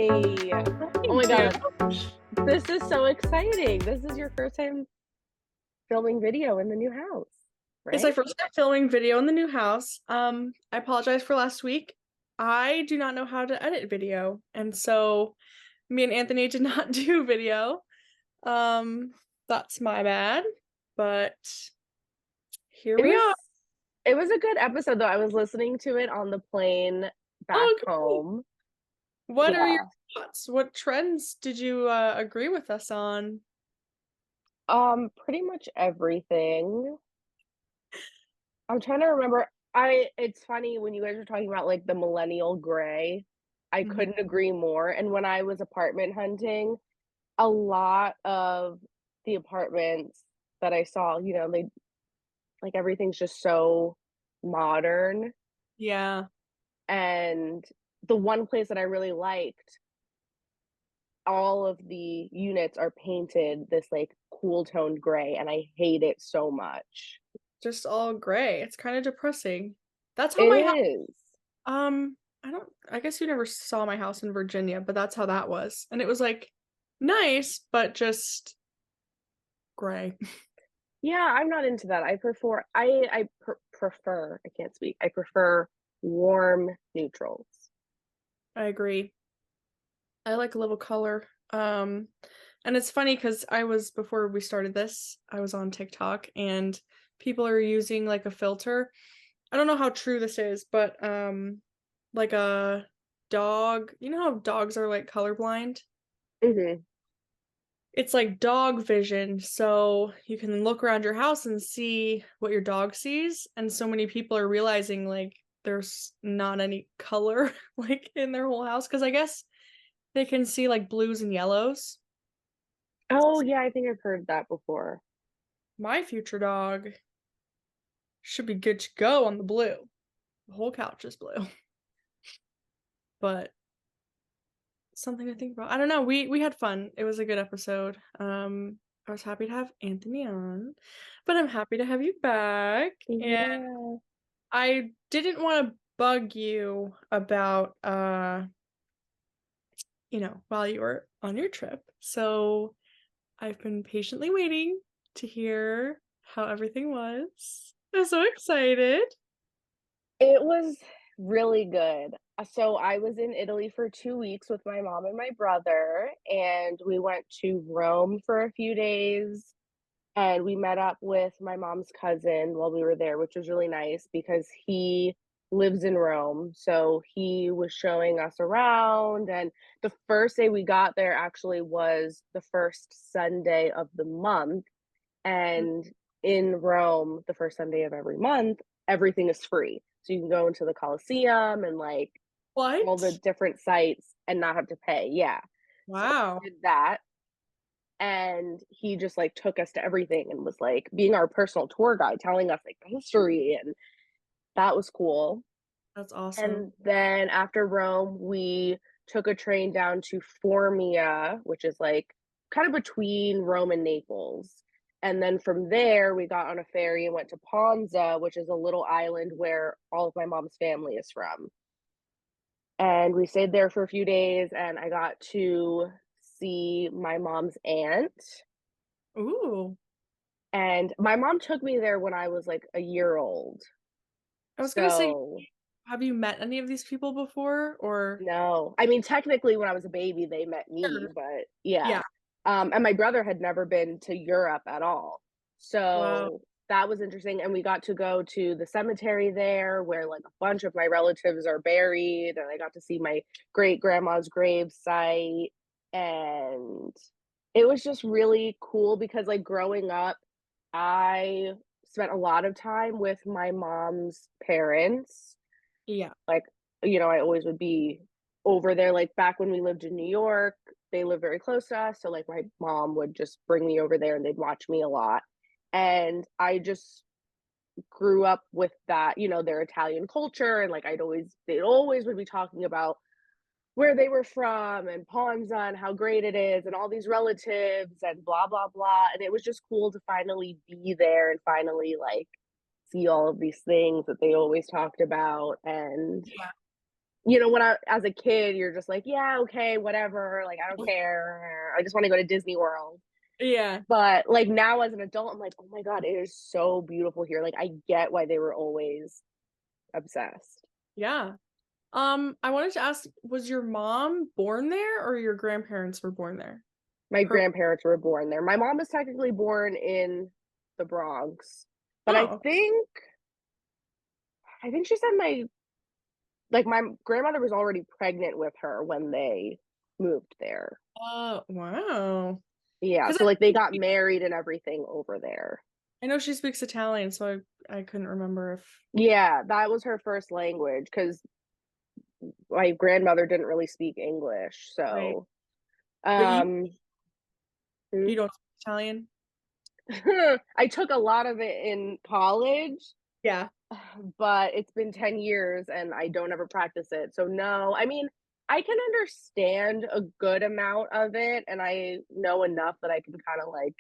Hi! Oh my Thank you. God, this is so exciting. This is your first time filming video in the new house, It's my right? first time filming video in the new house. I apologize for last week. I do not know how to edit video, and so me and Anthony did not do video. Um, that's my bad, but here It we was are. it was a good episode though. I was listening to it on the plane back Oh, great. home. What are your Yeah. thoughts? What trends did you agree with us on? Pretty much everything. I'm trying to remember. It's funny when you guys were talking about like the millennial gray. I Mhm. couldn't agree more. And when I was apartment hunting, a lot of the apartments that I saw, they like everything's just so modern. Yeah, And the one place that I really liked, all of the units are painted this like cool toned gray, and I hate it so much. just all gray. It's kind of depressing. That's how It my house. is. I don't. I guess you never saw my house in Virginia, but that's how that was, and it was like nice, but just gray. Yeah, I'm not into that. I prefer, I can't speak. I prefer warm neutrals. I agree. I like a little color. And it's funny because before we started this, I was on TikTok and people are using like a filter. I don't know how true this is, but like a dog, you know how dogs are like colorblind? Mhm. It's like dog vision, so you can look around your house and see what your dog sees. And so many people are realizing like there's not any color like in their whole house because I guess they can see like blues and yellows. Oh, yeah, I think I've heard that before. My future dog should be good to go on the blue. The whole couch is blue. But something to think about. I don't know. We had fun. It was a good episode. I was happy to have Anthony on, but I'm happy to have you back. And Yeah. I didn't want to bug you about while you were on your trip. So I've been patiently waiting to hear how everything was. I'm so excited. It was really good. So I was in Italy for 2 weeks with my mom and my brother, and we went to Rome for a few days, and we met up with my mom's cousin while we were there, which was really nice because he lives in Rome. So he was showing us around, and the first day we got there actually was the first Sunday of the month, and in Rome, the first Sunday of every month, everything is free. So you can go into the Colosseum and like all the What? different sites and not have to pay. Yeah. So Wow. we did that. And he just like took us to everything and was like being our personal tour guide, telling us like the history. And that was cool. That's awesome. And then after Rome, we took a train down to Formia, which is like kind of between Rome and Naples. And then from there, we got on a ferry and went to Ponza, which is a little island where all of my mom's family is from. And we stayed there for a few days, and I got to see my mom's aunt. Ooh. And my mom took me there when I was like a year old. I was gonna say, So have you met any of these people before or no. I mean, technically, when I was a baby, they met me, sure. but yeah. Yeah. And my brother had never been to Europe at all. Wow. So that was interesting. And we got to go to the cemetery there where like a bunch of my relatives are buried. And I got to see my great grandma's grave site. And it was just really cool because, like, growing up, I spent a lot of time with my mom's parents, Yeah. like, I always would be over there, like, back when we lived in New York, they live very close to us, so, like, my mom would just bring me over there and they'd watch me a lot, and I just grew up with that, their Italian culture, and, like, they always would be talking about where they were from and Ponza and how great it is and all these relatives and blah, blah, blah, and it was just cool to finally be there and finally, like, see all of these things that they always talked about, and Yeah. you know, when I as a kid, you're just like, "Yeah, okay, whatever, like, I don't care. I just wanna go to Disney World." Yeah, But, like, now as an adult, I'm like, "Oh my god, it is so beautiful here." Like, I get why they were always obsessed. yeah. I wanted to ask, was your mom born there or your grandparents were born there? My Her grandparents were born there. My mom was technically born in the Bronx, but Oh, I think she said my grandmother was already pregnant with her when they moved there. wow. Yeah, 'Cause so, like, they got married and everything over there. I know she speaks Italian, so I couldn't remember if Yeah, that was her first language because my grandmother didn't really speak English, right. so, But um you mm. don't speak Italian? I took a lot of it in college, Yeah. but it's been 10 years and I don't ever practice it, so no. I mean, I can understand a good amount of it, and I know enough that I can kinda, like,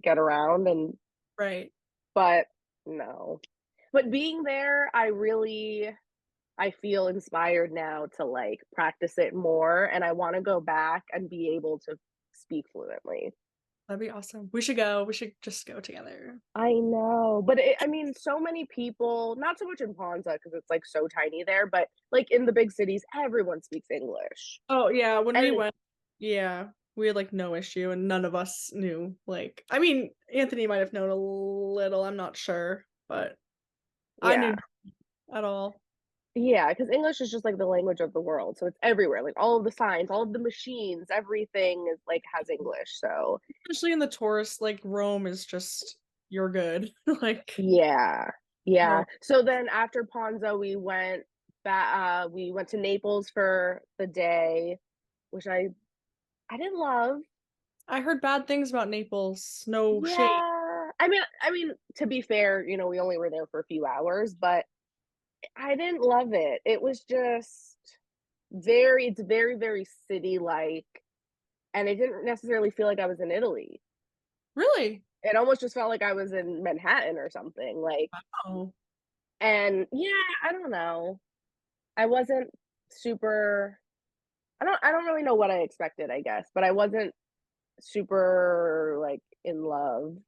get around and Right. but no. But being there, I feel inspired now to, like, practice it more, and I wanna go back and be able to speak fluently. That'd be awesome. We should go. We should just go together. I know, but I mean, so many people not so much in Ponza because it's, like, so tiny there, but, like, in the big cities, everyone speaks English. Oh, yeah, when we And went yeah, we had, like, no issue, and none of us knew, like I mean, Anthony might have known a little, I'm not sure, but I knew yeah. nothing at all. Yeah, because English is just, like, the language of the world, so it's everywhere, like, all of the signs, all of the machines, everything is, like, has English, so Especially in the tourist, like, Rome is just you're good. Like, yeah. Yeah. no So then after Ponza, we went to Naples for the day, which I didn't love. I heard bad things about Naples, no shade. Yeah. I mean, to be fair, you know, we only were there for a few hours, but I didn't love it. It was just it's very, very city-like, and it didn't necessarily feel like I was in Italy. Really? It almost just felt like I was in Manhattan or something, like Oh. and yeah, I don't know. I wasn't super I don't really know what I expected, I guess, but I wasn't super, like, in love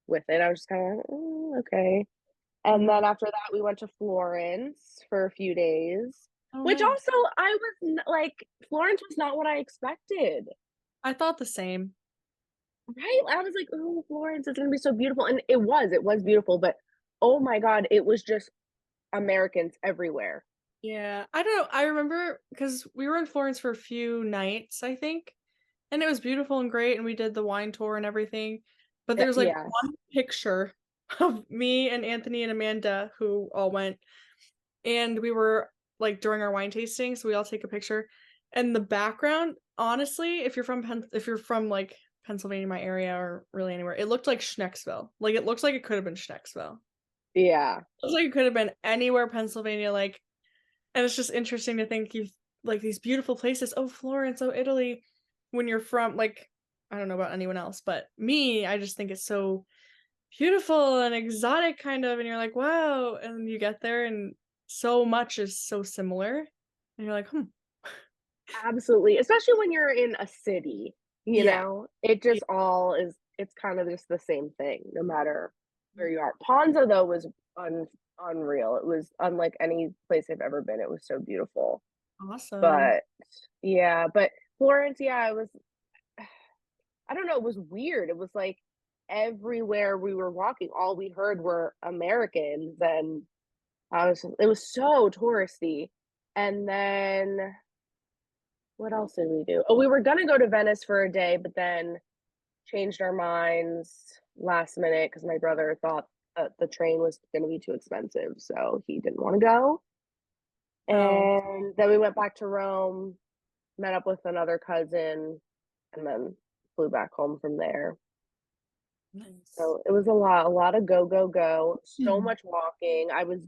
with it. I was just kinda, okay." And Mhm. then after that, we went to Florence for a few days, Oh, which nice. also I was n like, Florence was not what I expected, I thought the same. right? I was like, "Ooh, Florence is gonna be so beautiful," and it was beautiful, but, oh my god, it was just Americans everywhere. Yeah, I don't know, I remember because we were in Florence for a few nights, I think, and it was beautiful and great, and we did the wine tour and everything, but there's, like, Yeah. one picture of me and Anthony and Amanda who all went, and we were, like, during our wine tasting, so we all take a picture, and the background, honestly, if you're from, like, Pennsylvania, my area, or really anywhere, it looked like Schnecksville. Like, it looks like it could have been Schnecksville. Yeah. It looks like it could have been anywhere Pennsylvania, like and it's just interesting to think you like, these beautiful places, "Oh, Florence, oh, Italy," when you're from like, I don't know about anyone else, but me, I just think it's so beautiful and exotic kind of, and you're like, "Wow," and you get there and so much is so similar, and you're like, "Hmm." Absolutely, especially when you're in a city, you Yeah. know? It Yeah. just all is it's kind of just the same thing no matter where you are. Ponza, though, was unreal. It was unlike any place I've ever been. It was so beautiful. Awesome. But yeah, but Florence, yeah, it was I don't know, it was weird. It was like everywhere we were walking, all we heard were Americans, and it was so touristy. And then what else did we do? Oh, we were gonna go to Venice for a day, but then changed our minds last minute because my brother thought that the train was gonna be too expensive, so he didn't wanna go. Oh, And then we went back to Rome, met up with another cousin, and then flew back home from there. nice. So it was a lot of go, go, go, so Mhm. much walking. I was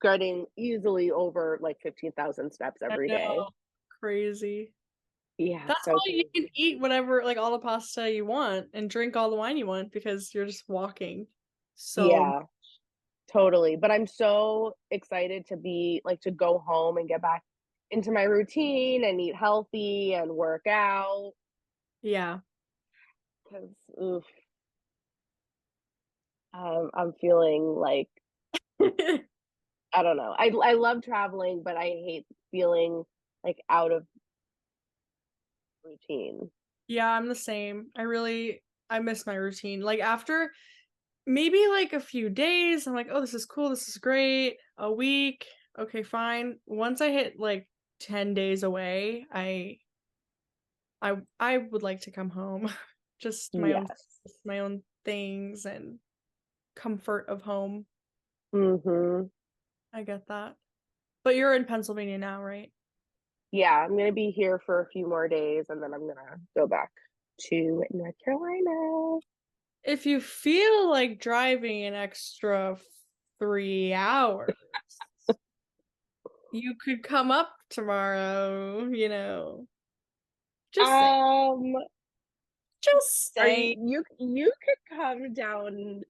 getting easily over like 15,000 steps I every day. know. Crazy. Yeah, That's so why you can crazy. eat whatever like, all the pasta you want and drink all the wine you want because you're just walking. So Yeah, totally, but I'm so excited to be like, to go home and get back into my routine and eat healthy and work out Yeah. 'cause, oof, I'm feeling like I don't know. I love traveling, but I hate feeling, like, out of routine. Yeah, I'm the same. I miss my routine. Like, after maybe, like, a few days, I'm like, "Oh, this is cool, this is great." A week, okay, fine. Once I hit, like, 10 days away, I would like to come home. Just Yes. my own things and comfort of home. Mhm. I get that. But you're in Pennsylvania now, right? Yeah, I'm gonna be here for a few more days, and then I'm gonna go back to North Carolina. If you feel like driving an extra 3 hours, you could come up tomorrow, you know? Just say Um, just are saying. you could come down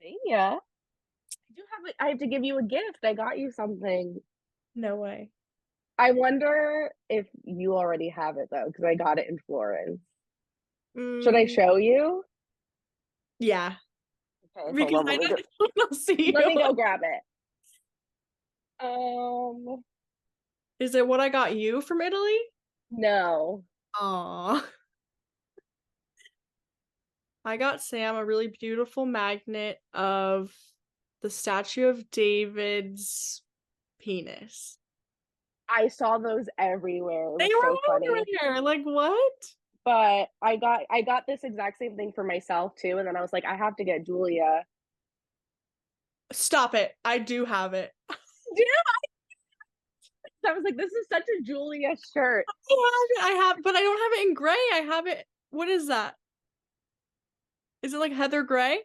Pennsylvania. I have to give you a gift. I got you something. No way. I wonder if you already have it though, because I got it in Florence. Should I Mm, show you? yeah, Okay, hold because on, I don't wanna see let you. me go grab it. Um, Is it what I got you from Italy? no. Aw. I got Sam a really beautiful magnet of the statue of David's penis. I saw those everywhere. It They was so were funny. everywhere, like, what? But I got this exact same thing for myself too, and then I was like, I have to get Julia. Stop it, I do have it. Yeah, I was like, this is such a Julia shirt. But I don't have it in gray, I have it what is that? Is it like heather gray?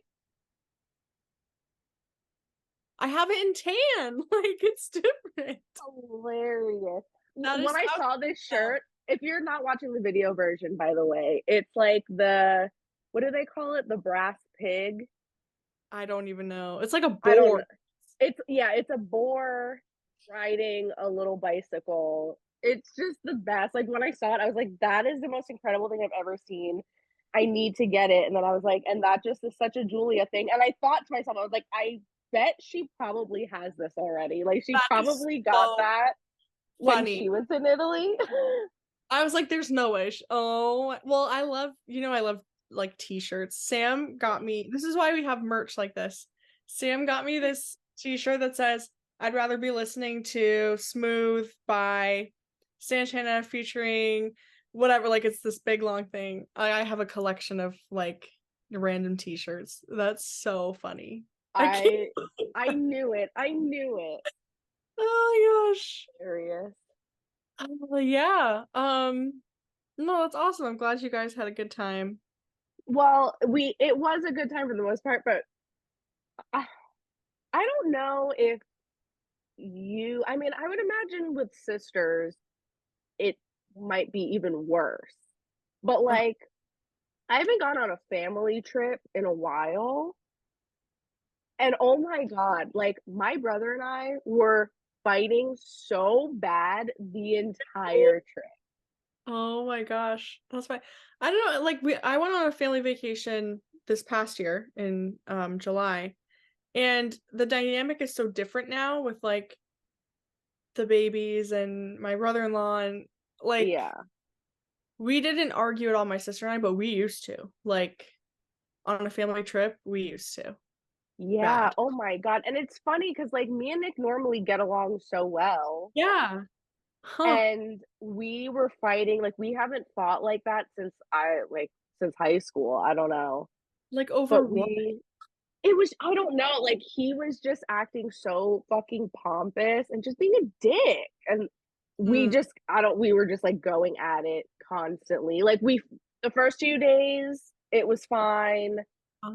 I have it in tan, like, it's different. Hilarious. That When is I how saw this cool. shirt, if you're not watching the video version, by the way, it's like the what do they call it? The brass pig? I don't even know. It's like a I don't know. board. It's yeah, it's a boar riding a little bicycle. It's just the best. Like when I saw it, I was like, that is the most incredible thing I've ever seen. I need to get it. And then I was like, and that just is such a Julia thing. And I thought to myself, I was like, I bet she probably has this already. Like she That is probably got so that when funny. she was in Italy. I was like, "There's no way sh" oh, well, I love, like, T-shirts. Sam got me this is why we have merch like this. Sam got me this T-shirt that says, "I'd rather be listening to Smooth by Santana featuring" whatever, like, it's this big long thing. I have a collection of, like, random T-shirts. That's so funny. I can't I I knew it. I knew it. oh my gosh. Serious. Yeah, no, that's awesome. I'm glad you guys had a good time. Well, we it was a good time for the most part, but I, I don't know if I mean, I would imagine with sisters, it might be even worse. But Uh, like, I haven't gone on a family trip in a while. And oh my God, like my brother and I were fighting so bad the entire trip. oh my gosh, that's fine. I don't know, like, I went on a family vacation this past year in, July, and the dynamic is so different now with, like, the babies and my brother-in-law and, like, Yeah. we didn't argue at all, my sister and I, but we used to. Like, on a family trip, we used to. Yeah. Bad. Oh my God. And it's funny because like me and Nick normally get along so well. Yeah. Huh. And we were fighting, like we haven't fought like that since high school. I don't know. Like, over But what? it was, I don't know, like he was just acting so fucking pompous and just being a dick. And Mm, we were just like going at it constantly. Like the first 2 days, it was fine.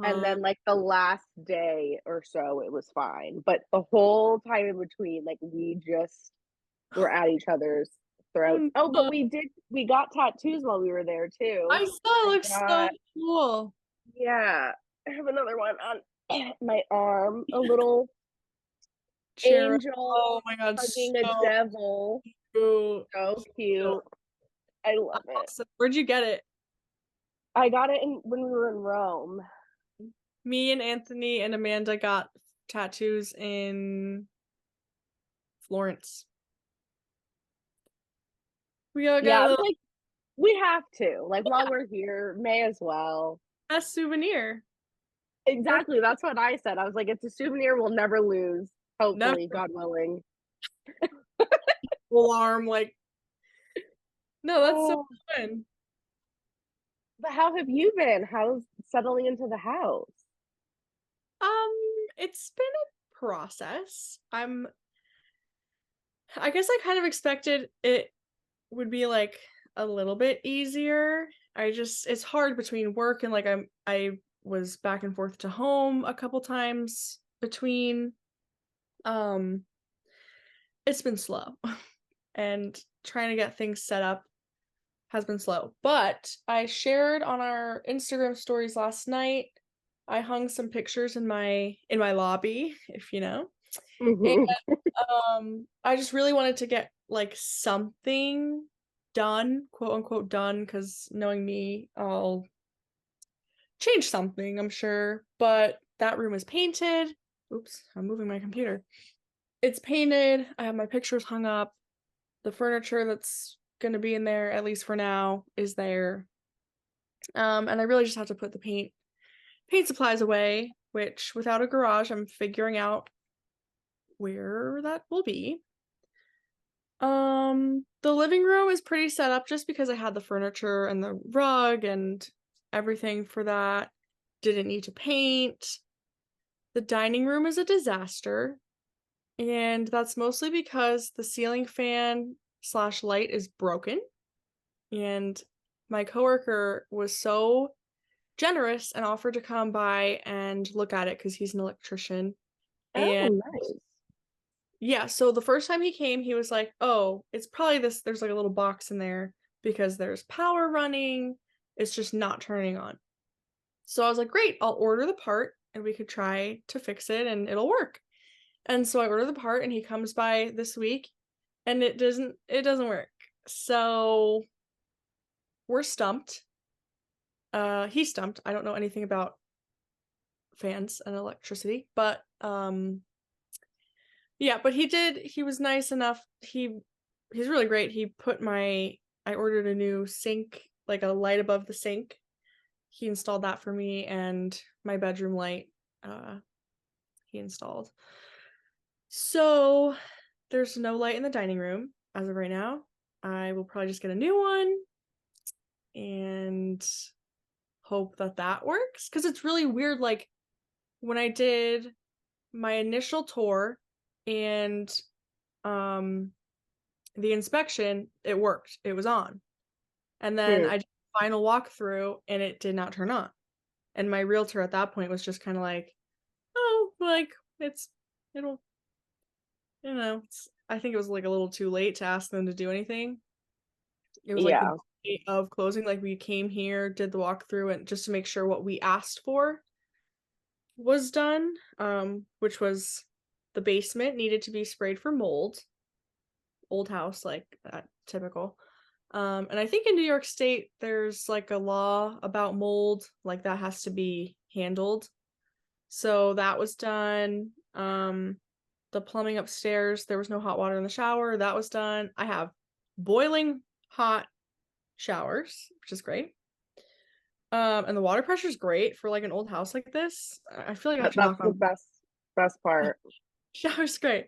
And uh-huh. then like the last day or so, it was fine. But the whole time in between, like we just were at each other's throats. Oh, Oh, but no. we got tattoos while we were there too. I saw, it I looks so got cool. yeah, I have another one on. my arm, a little Cherub. angel Oh my god, hugging a so devil. cute. So So cute. cute. I love it. Awesome. Where'd you get it? I got it when we were in Rome. Me and Anthony and Amanda got tattoos in Florence. We got Yeah, a I was little like, we have to. Like, while we're here, may as well. best souvenir. That's Exactly. That's what I said. I was like, it's a souvenir we'll never lose. never Hopefully, God willing. alarm. Like, no, that's so Oh, fun. but how have you been? How's settling into the house? Um, it's been a process. I guess I kind of expected it would be like a little bit easier. It's hard between work and like I was back and forth to home a couple times between. Um, it's been slow and trying to get things set up has been slow. But I shared on our Instagram stories last night. I hung some pictures in my lobby, if you know. And Mhm. I just really wanted to get like something done, quote unquote done, because knowing me, I'll change something, I'm sure. But that room is painted. Oops, I'm moving my computer. It's painted. I have my pictures hung up. The furniture that's gonna be in there, at least for now, is there. And I really just have to put the paint supplies away, which without a garage, I'm figuring out where that will be. The living room is pretty set up just because I had the furniture and the rug and everything for that. Didn't need to paint. The dining room is a disaster, and that's mostly because the ceiling fan slash light is broken. And my coworker was so generous and offered to come by and look at it because he's an electrician. And Oh, nice. yeah, so the first time he came, he was like, "Oh, it's probably this there's like a little box in there because there's power running. It's just not turning on." So I was like, "Great, I'll order the part and we could try to fix it and it'll work." And so I order the part and he comes by this week and it doesn't work. So we're stumped. He's stumped. I don't know anything about fans and electricity, but yeah, but he was nice enough. He's really great. I ordered a new sink, like a light above the sink. He installed that for me and my bedroom light uh he installed. So there's no light in the dining room as of right now. I will probably just get a new one and hope that that works cuz it's really weird like when I did my initial tour and um the inspection, it worked. It was on. And then Hmm. I did the final walkthrough and it did not turn on. And my realtor at that point was just kind of like, "Oh, like it's it'll, I think it was like a little too late to ask them to do anything. It was like the Yeah. day of closing, like we came here, did the walkthrough and just to make sure what we asked for was done, which was the basement needed to be sprayed for mold. Old house, like that typical. And I think in New York State, there's like a law about mold, like that has to be handled. So that was done. The plumbing upstairs, there was no hot water in the shower. That was done. I have boiling hot showers, which is great. And the water pressure is great for like an old house like this. I feel like I have to That's knock the on best part. shower's great.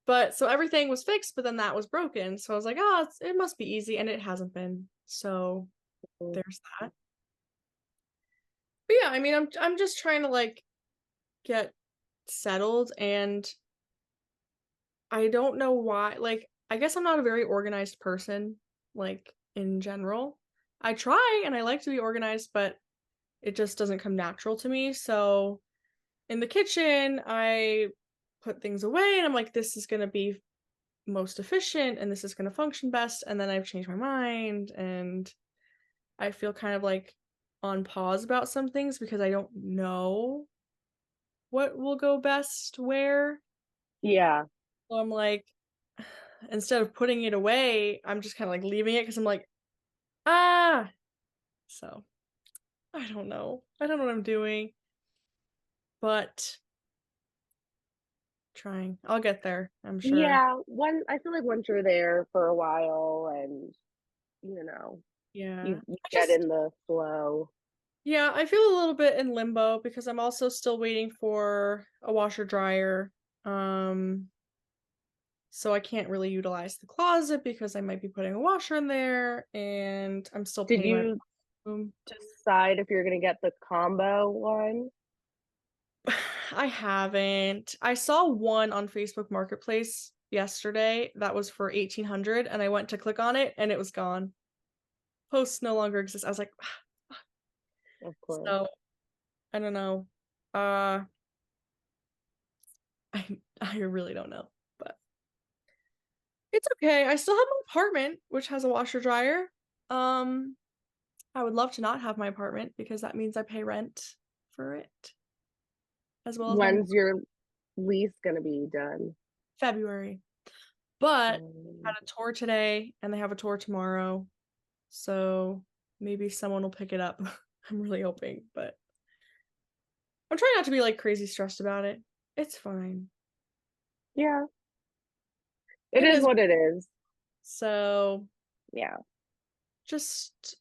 But so everything was fixed, but then that was broken. So I was like, oh, it must be easy, and it hasn't been. So Mm. there's that. But yeah, I mean, I'm just trying to like get settled, and I don't know why. Like, I guess I'm not a very organized person, like in general. I try and I like to be organized, but it just doesn't come natural to me. So in the kitchen, I put things away, and I'm like, this is gonna be most efficient and this is going to function best, and then I've changed my mind and I feel kind of like on pause about some things because I don't know what will go best where. Yeah. So I'm like, instead of putting it away, I'm just kinda, like, leaving it because 'cause I'm like, "Ah!" So, I don't know. I don't know what I'm doing, but trying. I'll get there, I'm sure. Yeah, one I feel like once you're there for a while and, you know, Yeah. you I get just in the flow. Yeah, I feel a little bit in limbo because I'm also still waiting for a washer dryer. Um, so I can't really utilize the closet because I might be putting a washer in there and I'm still Did painting my you room. decide if you're gonna get the combo one? I haven't. I saw one on Facebook Marketplace yesterday that was for 1800 and I went to click on it and it was gone. Posts no longer exist. I was like, Of course. so I don't know. Uh I really don't know. But it's okay. I still have my apartment, which has a washer dryer. Um, I would love to not have my apartment because that means I pay rent for it as well as my When's your lease gonna be done? February. But had Um, a tour today and they have a tour tomorrow. So maybe someone will pick it up. I'm really hoping, but I'm trying not to be like crazy stressed about it. It's fine. yeah, it It is is. what it is. So Yeah. just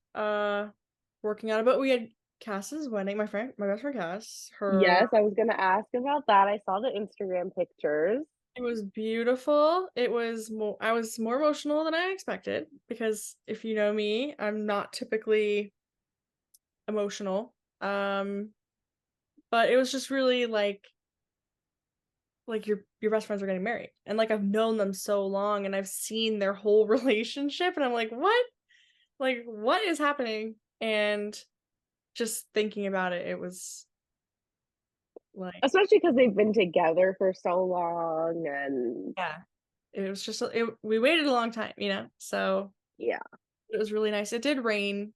working on it. But we had Cass's wedding, my best friend Cass, her Yes, I was gonna ask about that. I saw the Instagram pictures. it was beautiful. I was more emotional than I expected because if you know me, I'm not typically emotional. But it was just really like your best friends are getting married. And like I've known them so long and I've seen their whole relationship and I'm like, "What? Like what is happening?" And just thinking about it, it was like Especially because 'cause they've been together for so long and yeah, it was just we waited a long time, So yeah. it was really nice. It did rain,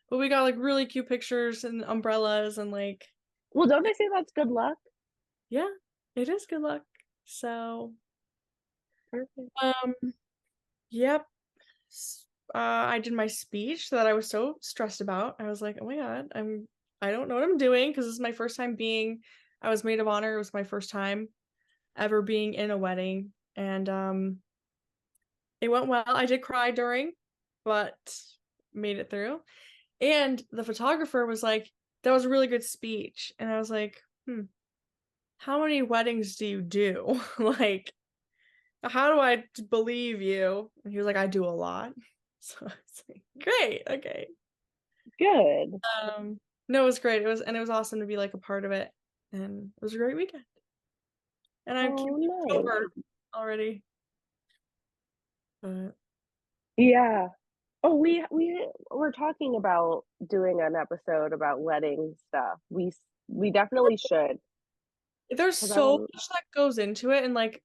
but we got, like, really cute pictures and umbrellas and, like Well, don't they say that's good luck? yeah, it is good luck. So, Perfect. um, yep, I did my speech that I was so stressed about. I was like, "Oh my god, I don't know what I'm doing because this is my first time being I was maid of honor, it was my first time ever being in a wedding, and, it went well. I did cry during, but made it through. And the photographer was like, "That was a really good speech." And I was like, "Hmm, how many weddings do you do? Like, how do I believe you?" And he was like, "I do a lot." So I was like, "Great, okay." Good. Um, no, it was great. It was awesome to be like a part of it. And it was a great weekend. And I can't Oh, believe it's nice. over already. But Yeah. Oh, we were talking about doing an episode about wedding stuff. We definitely should there's because I so don't. much that goes into it and like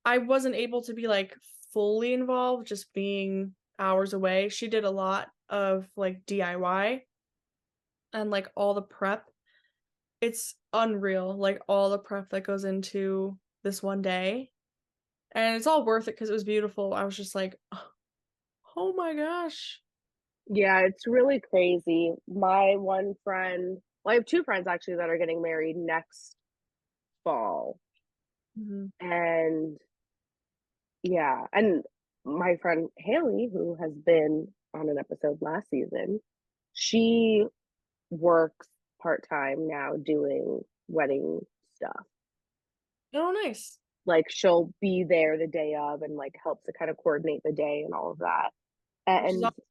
I wasn't able to be, like, fully involved just being hours away. She did a lot of, like, DIY and, like, all the prep. It's unreal, like, all the prep that goes into this one day, and it's all worth it because it was beautiful. I was just like, "Oh my gosh." Yeah, it's really crazy. My one friend, well, I have 2 friends actually that are getting married next fall, Mhm. and yeah, and my friend Haley, who has been on an episode last season, she works part-time now doing wedding stuff. Oh, nice. Like, she'll be there the day of and, like, helps to kind of coordinate the day and all of that, Which is awesome and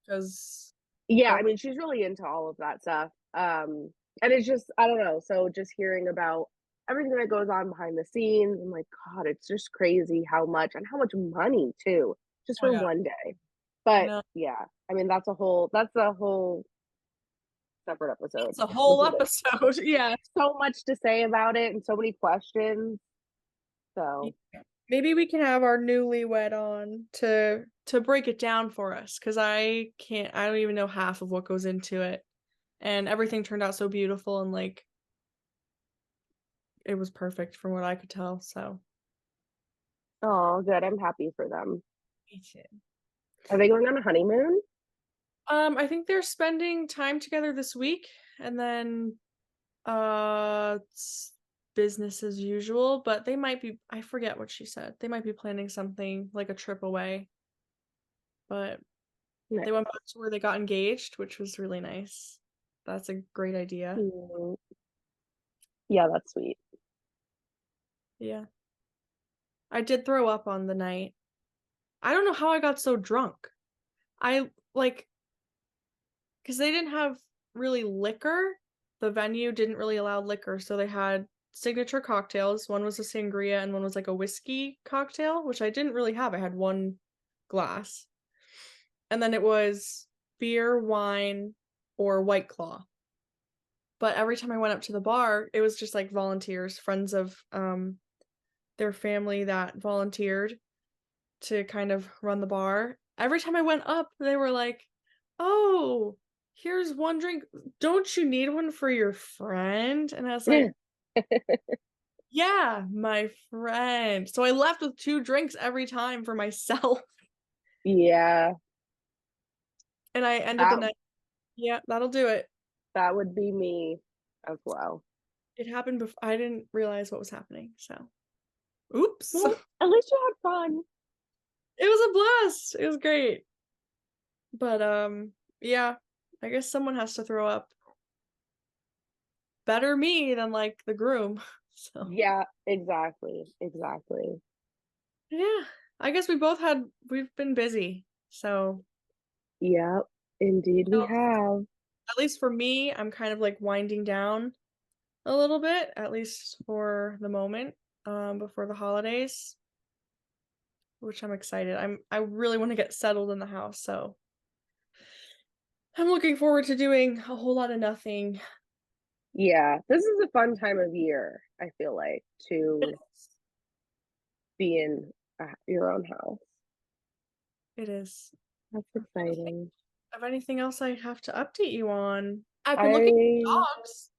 because yeah, oh, I mean, she's really into all of that stuff, and it's just I don't know, so just hearing about everything that goes on behind the scenes, I'm like, God, it's just crazy how much money too, just oh my for god, one day. I But, know. yeah, I mean, that's a whole separate episode. It's a This whole is it. episode, yeah. So much to say about it and so many questions, so Yeah. Maybe we can have our newlywed on to break it down for us, because I don't even know half of what goes into it, and everything turned out so beautiful and, like, it was perfect from what I could tell, so Oh, good, I'm happy for them. me too. Are they going on a honeymoon? I think they're spending time together this week, and then, it's business as usual, but they might be I forget what she said. They might be planning something, like a trip away, but they Nice. went back to where they got engaged, which was really nice. That's a great idea. Mm, yeah, that's sweet. Yeah. I did throw up on the night. I don't know how I got so drunk. I like, because they didn't have really liquor. The venue didn't really allow liquor, so they had signature cocktails. One was a sangria and one was like a whiskey cocktail, which I didn't really have. I had one glass. And then it was beer, wine, or White Claw. But every time I went up to the bar, it was just like volunteers, friends of their family that volunteered to kind of run the bar. Every time I went up, they were like, "Oh, here's one drink. Don't you need one for your friend?" And I was like, "Yeah, my friend." So I left with 2 drinks every time for myself, Yeah, and I ended the that night, "Yeah, that'll do it." that would be me as well. It happened I didn't realize what was happening, so oops. Well, at least you had fun. It was a blast. It was great. But, yeah, I guess someone has to throw up. Better me than, like, the groom. So, Yeah, exactly, exactly. yeah, I guess we've been busy. So, Yep, indeed you we know, have. at least for me, I'm kind of, like, winding down a little bit, at least for the moment, before the holidays, which I'm excited. I really wanna get settled in the house, so I'm looking forward to doing a whole lot of nothing. Yeah, this is a fun time of year, I feel like, It to is. be in, your own house. It is. That's I'm trying to think exciting. of anything else I have to update you on. I've been looking I at dogs.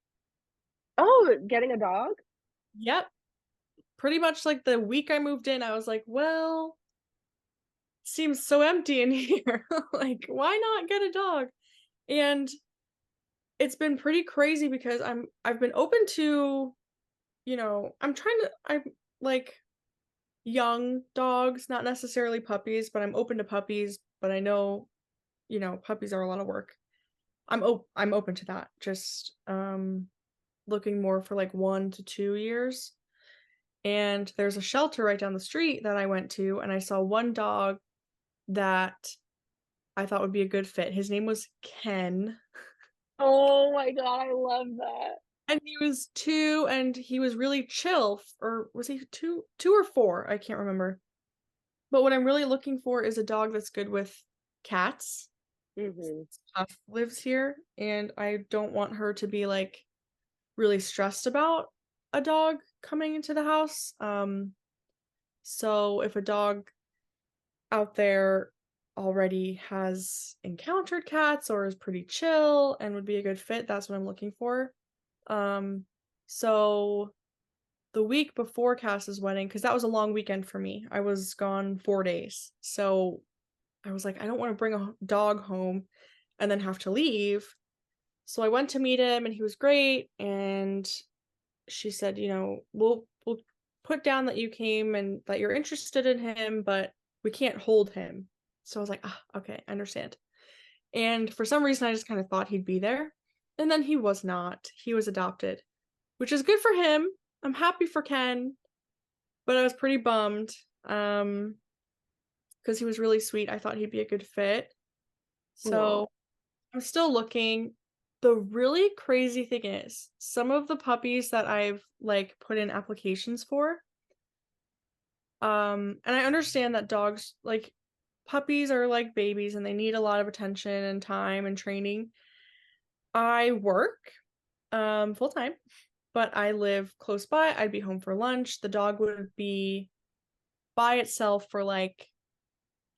Oh, getting a dog? Yep. Pretty much like the week I moved in, I was like, well, seems so empty in here. Like, why not get a dog? And it's been pretty crazy because I've been open to, I'm like young dogs, not necessarily puppies, but I'm open to puppies, but I know, puppies are a lot of work. I'm open to that. Just looking more for like 1 to 2 years. And there's a shelter right down the street that I went to, and I saw one dog that I thought would be a good fit. His name was Ken, Oh my god, I love that. and he was 2, and he was really chill, or was he 2 or 4? I can't remember. But what I'm really looking for is a dog that's good with cats. Mhm. Huff lives here, and I don't want her to be, like, really stressed about a dog coming into the house. So if a dog out there already has encountered cats or is pretty chill and would be a good fit, that's what I'm looking for. Um, so the week before Cass's wedding, because that was a long weekend for me, I was gone 4 days. So I was like, I don't want to bring a dog home and then have to leave. So I went to meet him and he was great. And she said, we'll put down that you came and that you're interested in him, but we can't hold him. So I was like, ah, okay, I understand. And for some reason, I just kind of thought he'd be there. And then he was not. He was adopted, which is good for him. I'm happy for Ken, but I was pretty bummed because he was really sweet. I thought he'd be a good fit. Aw. So I'm still looking. The really crazy thing is, some of the puppies that I've like put in applications for, and I understand that dogs, like puppies are like babies and they need a lot of attention and time and training. I work full time, but I live close by. I'd be home for lunch. The dog would be by itself for like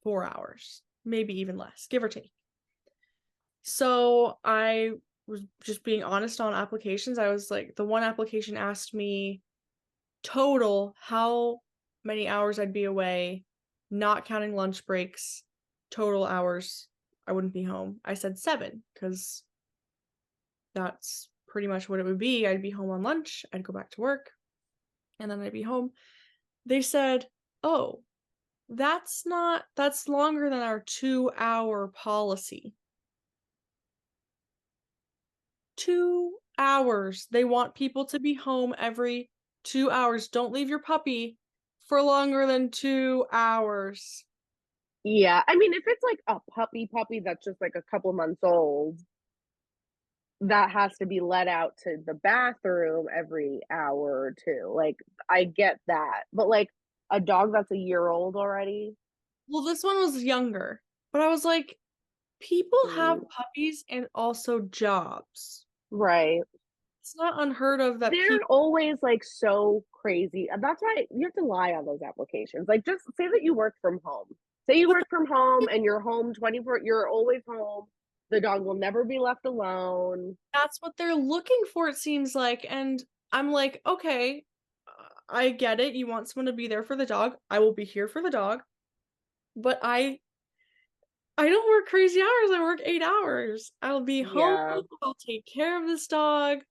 4 hours, maybe even less, give or take. So I was just being honest on applications. I was like, the one application asked me total how many hours I'd be away, not counting lunch breaks, total hours I wouldn't be home. I said 7 because that's pretty much what it would be. I'd be home on lunch, I'd go back to work, and then I'd be home. They said, "Oh, that's longer than our 2-hour policy." 2 hours. They want people to be home every 2 hours. Don't leave your puppy for longer than 2 hours. Yeah, I mean, if it's like a puppy that's just like a couple months old, that has to be let out to the bathroom every hour or 2, like, I get that, but, like, a dog that's a year old already? Well, this one was younger, but I was like, people have Mm, puppies and also jobs. right. It's not unheard of that They're people. always, like, so crazy, and that's why you have to lie on those applications, like, just say that you work from home. Say you But work from home and you're home 24, you're always home, the dog will never be left alone. that's what they're looking for, it seems like, and I'm like, "Okay, I get it, you want someone to be there for the dog, I will be here for the dog, but I don't work crazy hours, I work 8 hours. I'll be home, Yeah. I'll take care of this dog."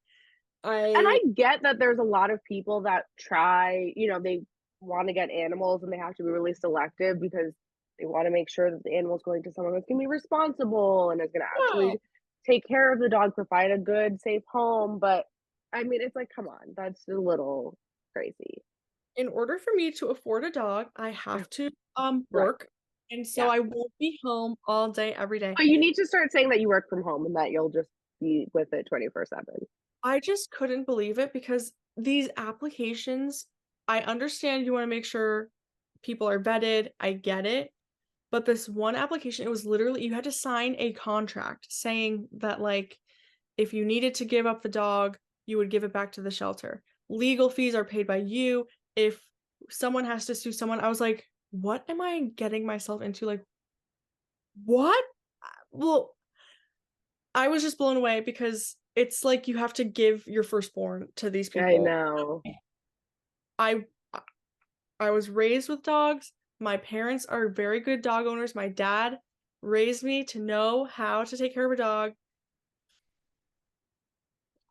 And I I get that there's a lot of people that try, they wanna get animals and they have to be really selective because they wanna make sure that the animal's going to someone that's gonna be responsible and is gonna yeah, actually take care of the dog, provide a good, safe home, but, I mean, it's like, come on, that's a little crazy. in order for me to afford a dog, I have to, Right, work, and so yeah. I won't be home all day, every day. But you need to start saying that you work from home and that you'll just be with it 24/7. I just couldn't believe it because these applications, I understand you wanna make sure people are vetted, I get it, but this one application, it was literally you had to sign a contract saying that, like, if you needed to give up the dog, you would give it back to the shelter. Legal fees are paid by you. If someone has to sue someone, I was like, "What am I getting myself into?" Like, "What?" Well, I was just blown away because it's like you have to give your firstborn to these I people. know. I I I was raised with dogs. My parents are very good dog owners. My dad raised me to know how to take care of a dog.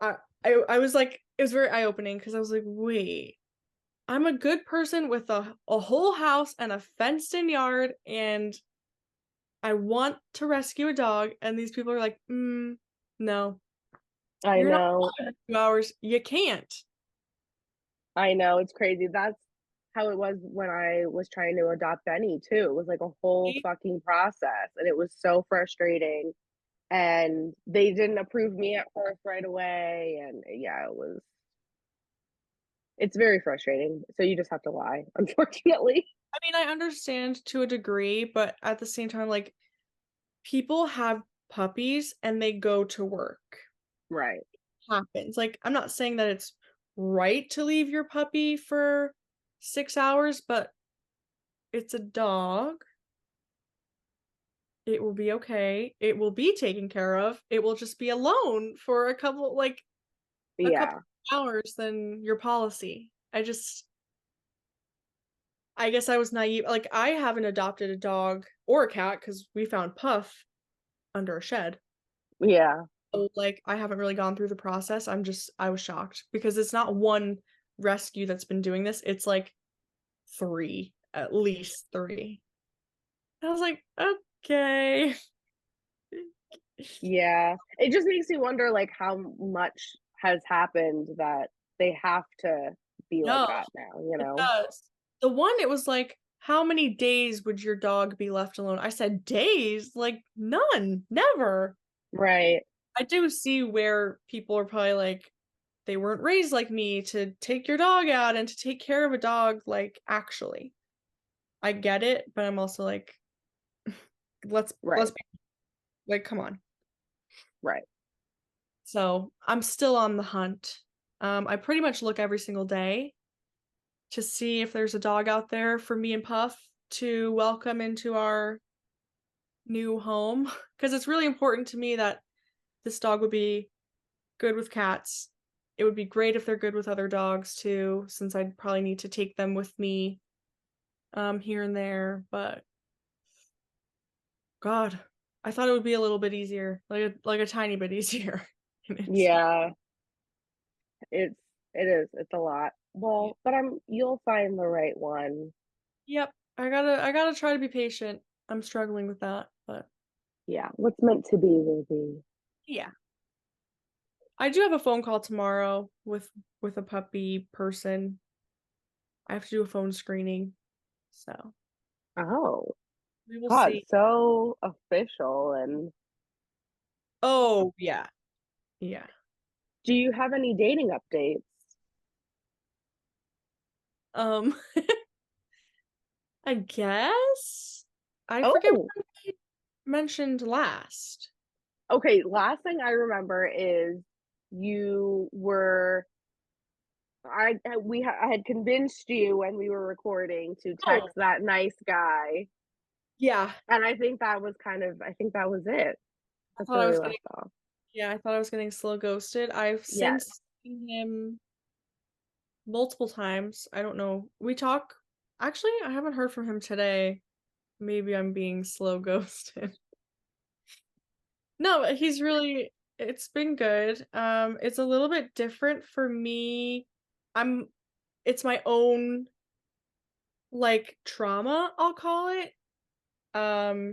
I I was like it was very eye-opening because I was like, "Wait, I'm a good person with a whole house and a fenced-in yard, and I want to rescue a dog," and these people are like, no, I you're not know. allowed in 2 hours, you can't." I know, it's crazy. That's how it was when I was trying to adopt Benny too. It was like a whole See? fucking process, and it was so frustrating, and they didn't approve me at first right away, and yeah, it's very frustrating. So you just have to lie, unfortunately. I mean, I understand to a degree, but at the same time, like, people have puppies and they go to work. Right. Happens. Like, I'm not saying that it's right to leave your puppy for 6 hours, but it's a dog. It will be okay. It will be taken care of. It will just be alone for a couple Yeah. hours than your policy. I guess I was naive. Like, I haven't adopted a dog or a cat because we found Puff under a shed. Yeah. So, like, I haven't really gone through the process. I was shocked because it's not one rescue that's been doing this. It's like 3, at least 3. I was like, "Okay." Yeah. It just makes me wonder, like, how much has happened that they have to be like No, that now, you it know? does. The one, it was like, "How many days would your dog be left alone?" I said, "Days? Like, none, never." Right. I do see where people are probably like, "They weren't raised like me to take your dog out and to take care of a dog, like, actually." I get it, but I'm also like, let's Right. be like, come on. Right. So, I'm still on the hunt. I pretty much look every single day to see if there's a dog out there for me and Puff to welcome into our new home, because it's really important to me that this dog would be good with cats. it would be great if they're good with other dogs too, since I'd probably need to take them with me, here and there, but God, I thought it would be a little bit easier, like a tiny bit easier, and it's not. Yeah, it's it is, it's a lot. Yeah. Well, but you'll find the right one. Yep, I gotta try to be patient. I'm struggling with that, but Yeah, what's meant to be will be. yeah. I do have a phone call tomorrow with a puppy person. I have to do a phone screening, so Oh, we will God, see. so official. And Oh, yeah, yeah. do you have any dating updates? Um, I guess? I forget Oh, what I mentioned last. okay. Last thing I remember is you were I had convinced you when we were recording to Oh, text that nice guy, yeah. and I think that was it. I That's thought where I we was getting left off. yeah, I thought I was getting slow ghosted. I've Yes. since seen him multiple times. I don't know. We talk actually, I haven't heard from him today. Maybe I'm being slow ghosted. No, he's really it's been good. It's a little bit different for me. I'm it's my own like trauma, I'll call it.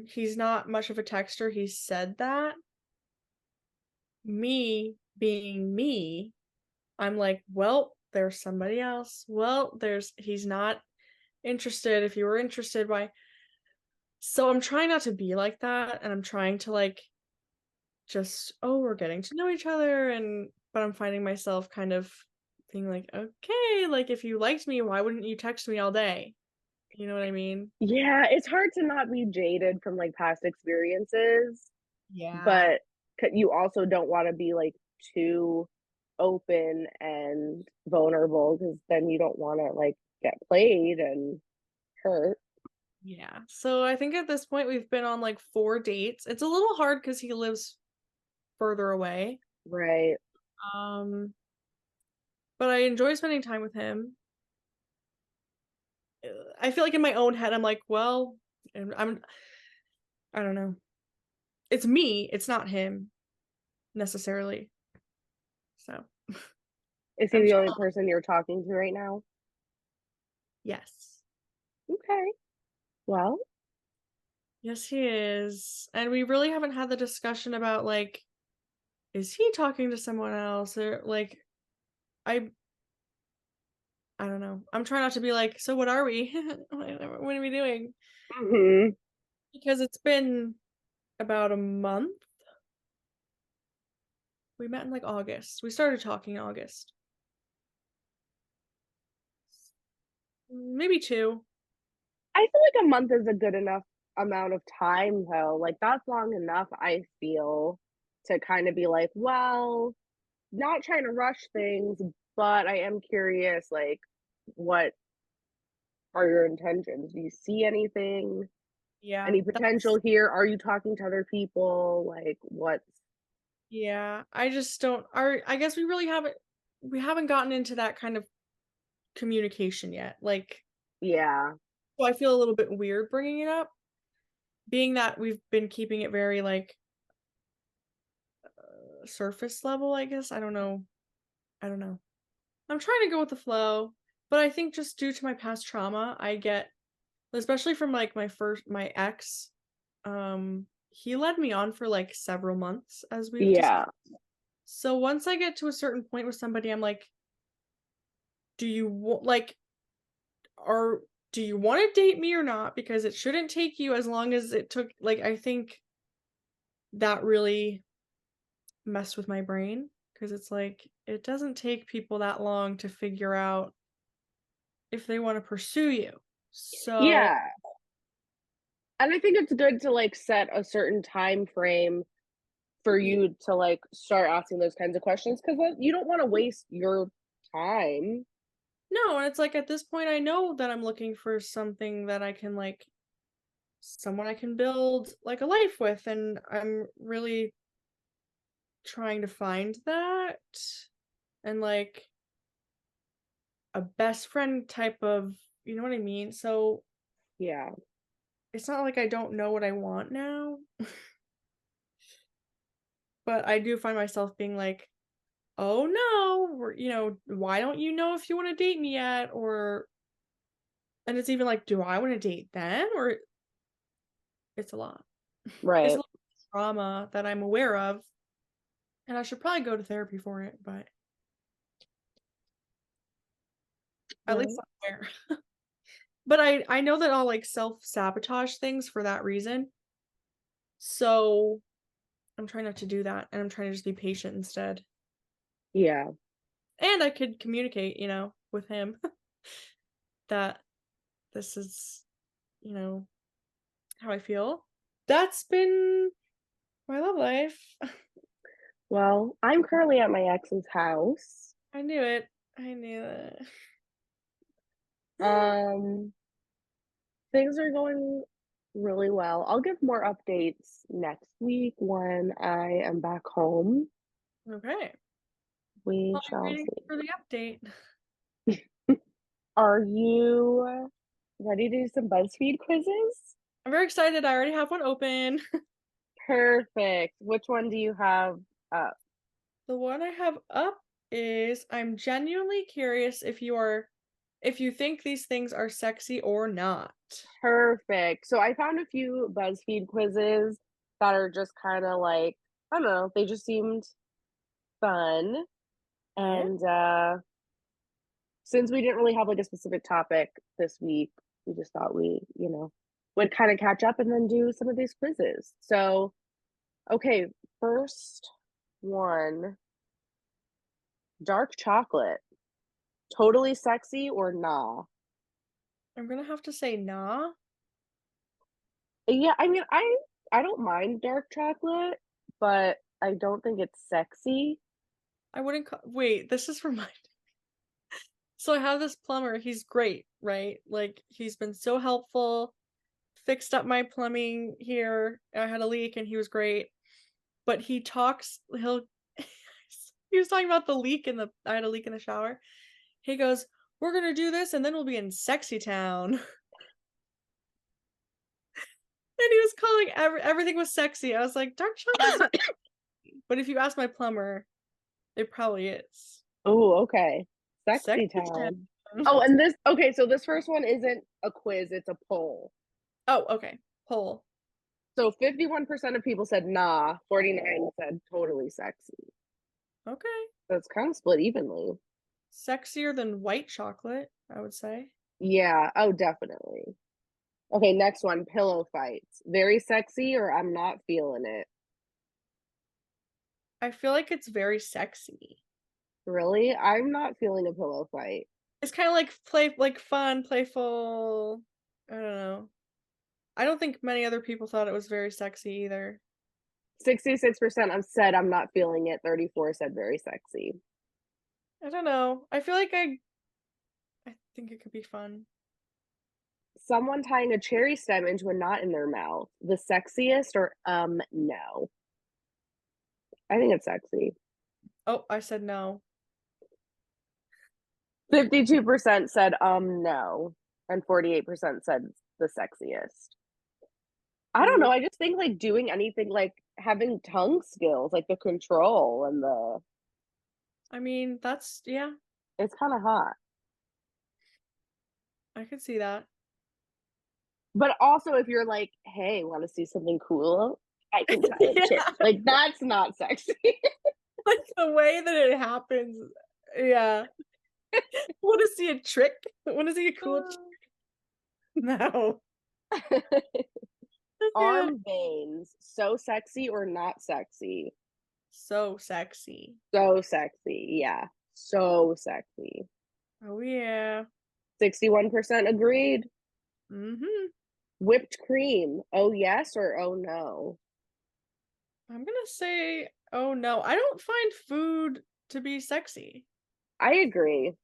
He's not much of a texter. He said that. Me being me, I'm like, well, there's somebody else. Well, he's not interested. If you were interested, why? So I'm trying not to be like that, and I'm trying to like just, oh, we're getting to know each other, and but I'm finding myself kind of being like, okay, like if you liked me, why wouldn't you text me all day? You know what I mean? Yeah, it's hard to not be jaded from like past experiences, Yeah. but you also don't want to be like too open and vulnerable because then you don't want to like get played and hurt. Yeah. So I think at this point we've been on like 4 dates. It's a little hard because he lives further away. Right. Um, but I enjoy spending time with him. I feel like in my own head I'm like, well, and I don't know. It's me, it's not him necessarily. So Is he I'm the chill. only person you're talking to right now? Yes. Okay. Well, Yes, he is. And we really haven't had the discussion about like, is he talking to someone else? Or like I I don't know. I'm trying not to be like, so what are we? What are we doing? mhm. Because it's been about a month. We met in like August. We started talking in August. Maybe 2. I feel like a month is a good enough amount of time though. Like that's long enough, I feel, to kind of be like, well, not trying to rush things, but I am curious, like, what are your intentions? Do you see anything? Yeah. Any potential here? Are you talking to other people? Like, what's Yeah. I just don't our I guess we haven't gotten into that kind of communication yet. Like, yeah, so I feel a little bit weird bringing it up, being that we've been keeping it very like surface level, I guess. I don't know. I don't know. I'm trying to go with the flow, but I think just due to my past trauma, I get especially from like my ex, he led me on for like several months as we've yeah, discussed. So once I get to a certain point with somebody, I'm like, do you like are do you want to date me or not? Because it shouldn't take you as long as it took like I think that really messed with my brain because it's like it doesn't take people that long to figure out if they want to pursue you. So, yeah. And I think it's good to like set a certain time frame for yeah. you to like start asking those kinds of questions because you don't want to waste your time. No, and it's like at this point I know that I'm looking for something that I can like someone I can build like a life with and I'm really trying to find that. and like a best friend type of, you know what I mean? So Yeah. it's not like I don't know what I want now, but I do find myself being like, "Oh no, why don't you know if you want to date me yet?" Or and it's even like, "Do I want to date them?" Or it's a lot. It's a Right. lot of trauma that I'm aware of, and I should probably go to therapy for it, but at least Right. I'm aware. But I know that I'll like self-sabotage things for that reason. So I'm trying not to do that, and I'm trying to just be patient instead. Yeah. And I could communicate, with him that this is, you know, how I feel. That's been my love life. Well, I'm currently at my ex's house. I knew it. I knew it. Um, Things are going really well. I'll give more updates next week when I am back home. Okay. We I'll be shall waiting see. for the update. Are you ready to do some BuzzFeed quizzes? I'm very excited. I already have one open. Perfect. Which one do you have up? The one I have up is I'm genuinely curious if you think these things are sexy or not. Perfect. So I found a few BuzzFeed quizzes that are just kind of like, I don't know, they just seemed fun. Yeah. And since we didn't really have like a specific topic this week, we just thought would kind of catch up and then do some of these quizzes. So, okay, first one, dark chocolate. Totally sexy or nah? I'm gonna have to say nah. Yeah, I mean, I don't mind dark chocolate, but I don't think it's sexy. I wouldn't wait, this is from my so I have this plumber, he's great, right? Like he's been so helpful, fixed up my plumbing here. I had a leak and he was great. But he'll he was talking about the leak in the I had a leak in the shower. He goes, "We're gonna do this and then we'll be in sexy town." And he was calling everything was sexy. I was like, "Dark chocolate's not," but if you ask my plumber, it probably is. Oh, okay. Sexy Sexy town. town. Oh, and okay, so this first one isn't a quiz, it's a poll. Oh, okay. Poll. So 51% of people said nah, 49 said totally sexy. Okay. So it's kind of split evenly. Sexier than white chocolate, I would say. Yeah, oh, definitely. Okay, next one, pillow fights. Very sexy or I'm not feeling it. I feel like it's very sexy. Really? I'm not feeling a pillow fight. It's kind of like fun, playful. I don't know. I don't think many other people thought it was very sexy either. 66% have said I'm not feeling it. 34 said very sexy. I don't know. I feel like I think it could be fun. Someone tying a cherry stem into a knot in their mouth. The sexiest or no. I think it's sexy. Oh, I said no. 52% said no. And 48% said the sexiest. I don't know. Ooh. I just think like doing anything like having tongue skills, like the control and I mean, that's yeah, it's kind of hot. I could see that. But also if you're like, hey, want to see something cool? I can tie a chair. Yeah, Like that's not sexy. like the way that it happens. Yeah. Want to see a trick? Want to see a cool trick? No. Yeah. Arm veins, so sexy or not sexy? So sexy. So sexy. Yeah. So sexy. Oh yeah. 61% agreed. Mhm. Whipped cream. Oh yes or oh no? I'm gonna say, oh no. I don't find food to be sexy. I agree.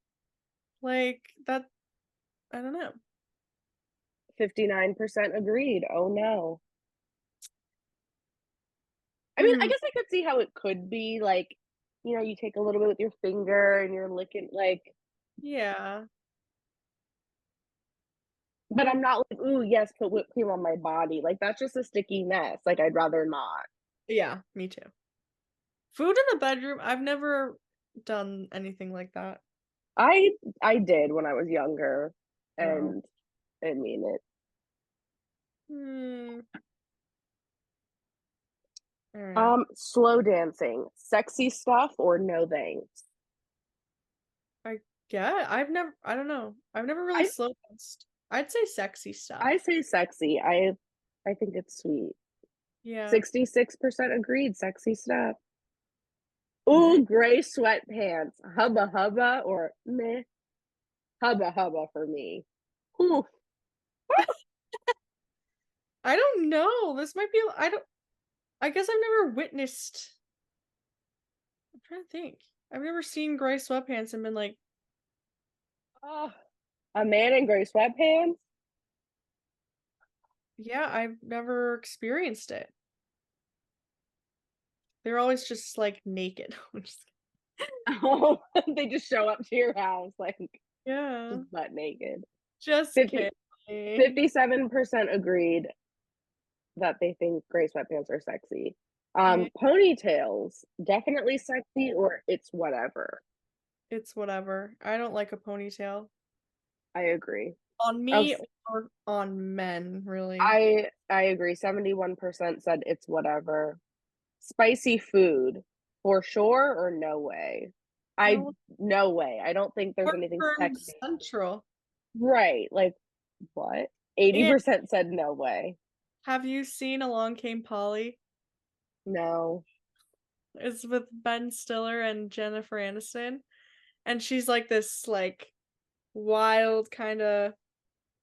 Like that. I don't know. 59% agreed. Oh no. I mean, I Hmm. guess I could see how it could be like, you take a little bit with your finger and you're licking, like, Yeah. but I'm not like, "Ooh, yes, put whipped cream on my body." Like, that's just a sticky mess, like, I'd rather not. Yeah, me too. Food in the bedroom, I've never done anything like that. I I did when I was younger, Oh. and I mean it. Hmm. Alright. Slow dancing, sexy stuff or no thanks? I yeah, I don't know. I've never really I slow danced. I'd say sexy stuff. I say sexy. I think it's sweet. Yeah. 66% agreed, sexy stuff. Nice. Ooh, gray sweatpants, hubba hubba or meh? Hubba hubba for me. Ooh, I don't know. This might be I don't I guess I've never witnessed I'm trying to think. I've never seen gray sweatpants and been like, oh, a man in gray sweatpants? "Yeah, I've never experienced it." They're always just, like, naked. I'm just Oh, they just show up to your house, like, yeah. just butt naked. Just 50 kidding. 57% agreed that they think gray sweatpants are sexy. Yeah, Ponytails, definitely sexy or it's whatever. it's whatever. I don't like a ponytail. I agree. On Oh, me or on men, really. I agree. 71% said it's whatever. Spicy food, for sure or no way? I No, no way. I don't think there's anything heartburn sexy. central. Right, like, what? And 80% said no way. have you seen Along Came Polly? No. It's with Ben Stiller and Jennifer Aniston, and she's like this, like, wild kinda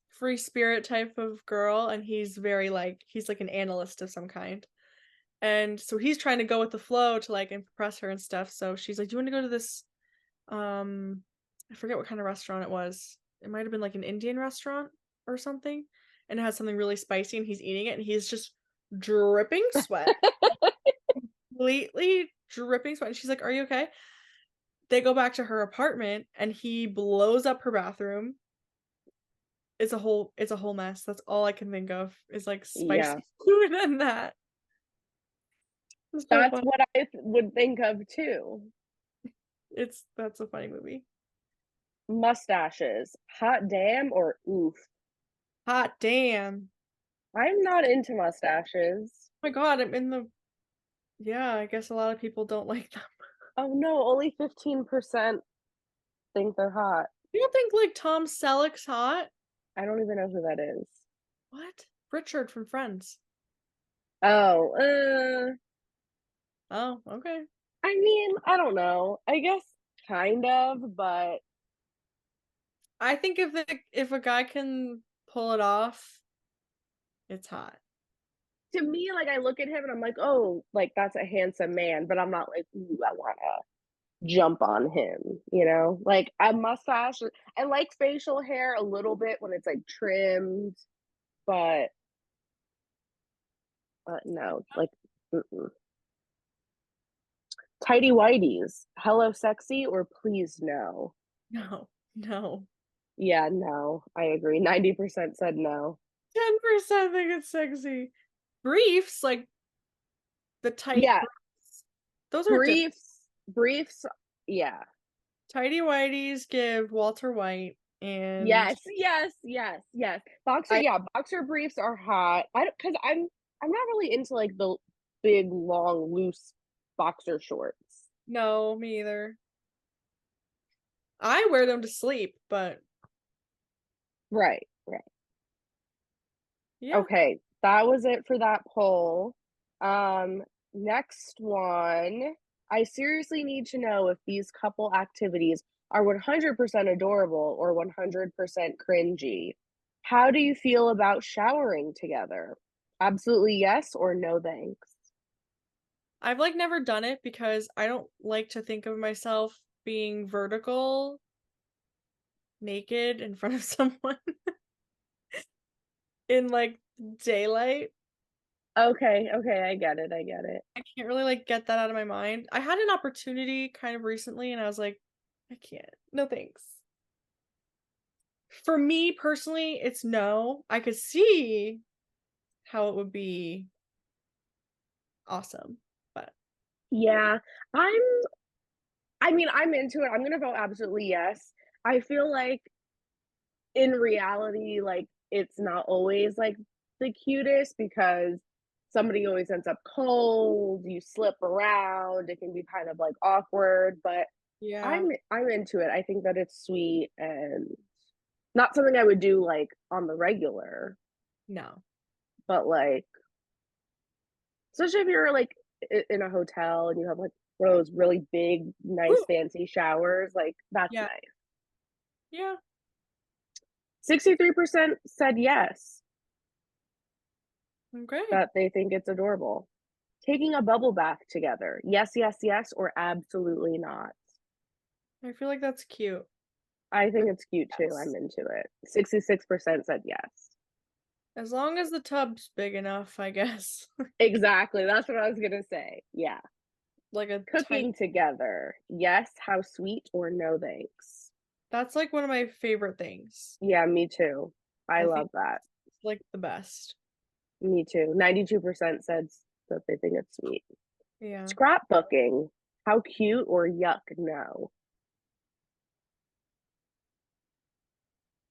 free spirit type of girl, and he's very, like he's like an analyst of some kind. And so he's trying to go with the flow to, like, impress her and stuff, so she's like, "Do you wanna go to this" um, I forget what kind of restaurant it was. It might have been, like, an Indian restaurant or something, and it had something really spicy, and he's eating it, and he's just dripping sweat, completely dripping sweat, and she's like, "Are you okay?" They go back to her apartment, and he blows up her bathroom. It's a whole mess. That's all I can think of is, like, Yeah. spicy food and that. It's so That's fun. what I would think of too. That's a funny movie. Mustaches, hot damn or oof? Hot damn. I'm not into mustaches. Oh my god, I'm in the yeah, I guess a lot of people don't like them. Oh, no, only 15% think they're hot. You don't think, like, Tom Selleck's hot? I don't even know who that is. What? Richard from Friends. Oh, Oh, okay. I mean, I don't know. I guess kind of, but I think if a guy can pull it off, it's hot. to me, like, I look at him and I'm like, "Oh, like, that's a handsome man," but I'm not like, "Ooh, I wanna jump on him," you know? Like, a mustache I like facial hair a little bit when it's, like, trimmed, but, no, like, mm-mm. Tidy whities, hello sexy or please no? No, no. Yeah, no, I agree. 90% said no. 10% think it's sexy. Briefs, like the tight Yeah, briefs, those are different. briefs, yeah. Tidy whities give Walter White, and Yes, yes, yes, yes. I Boxer briefs are hot. I don't, because I 'cause I'm not really into, like, the big, long, loose boxer shorts. no, me either. I wear them to sleep, but Right, right. yeah. Okay, that was it for that poll. Um, Next one. I seriously need to know if these couple activities are 100% adorable or 100% cringy. How do you feel about showering together? Absolutely yes or no thanks? I've, like, never done it because I don't like to think of myself being vertical naked in front of someone in, like, daylight. Okay, okay, I get it, I get it. I can't really, like, get that out of my mind. I had an opportunity kind of recently, and I was like, "I can't. No, thanks." For me personally, it's no. I could see how it would be awesome, but Yeah, I'm I'm into it, I'm gonna vote absolutely yes. I feel like in reality, like, it's not always, like, the cutest because somebody always ends up cold, you slip around, it can be kind of, like, awkward, but yeah, I'm into it. I think that it's sweet and not something I would do, like, on the regular, no. but, like, especially if you're, like, in a hotel and you have, like, one of those really big, nice, Ooh, fancy showers, like, that's yeah, nice. yeah, 63% said yes, okay. that they think it's adorable. Taking a bubble bath together. Yes, yes, yes, or absolutely not. I feel like that's cute. I I think it's cute too. I'm yes. into it. 66% said yes. As long as the tub's big enough, I guess. Exactly. That's what I was going to say. Yeah. Like a tiny Cooking together. Yes, how sweet, or no thanks. that's, like, one of my favorite things. Yeah, me too. I I think love that. it's, like, the best. Me too. 92% said that they think it's sweet. Yeah. Scrapbooking. How cute, or yuck, no.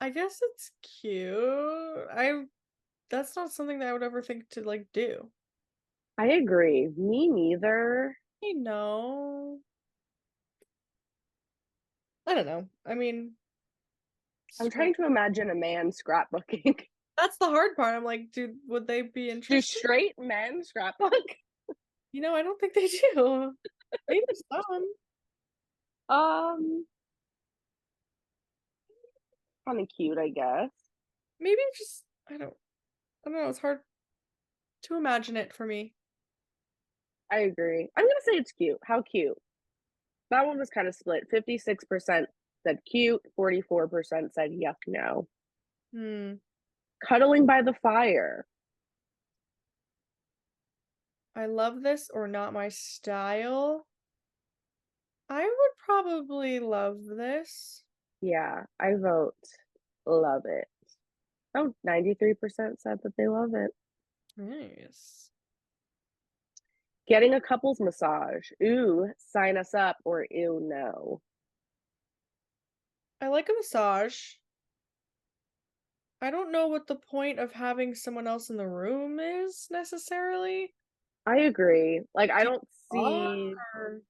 I guess it's cute. I That's not something that I would ever think to, like, do. I agree. Me neither. You know? I don't know. I mean, I'm scrap trying to imagine a man scrapbooking. that's the hard part. I'm like, "Dude, would they be Do interested?" straight men scrapbook? I don't think they do. Maybe some. Um, kind of cute, I guess. Maybe just I don't know, it's hard to imagine it for me. I agree. I'm gonna say it's cute. How cute? That one was kind of split. 56% said cute, 44% said yuck, no. Hmm. Cuddling by the fire. I love this or not my style. I would probably love this. Yeah, I vote love it. Oh, 93% said that they love it. Nice. Getting a couples massage. Ooh, sign us up, or ew, no. I like a massage. I don't know what the point of having someone else in the room is necessarily. I agree. Like, I Do you don't talk see. or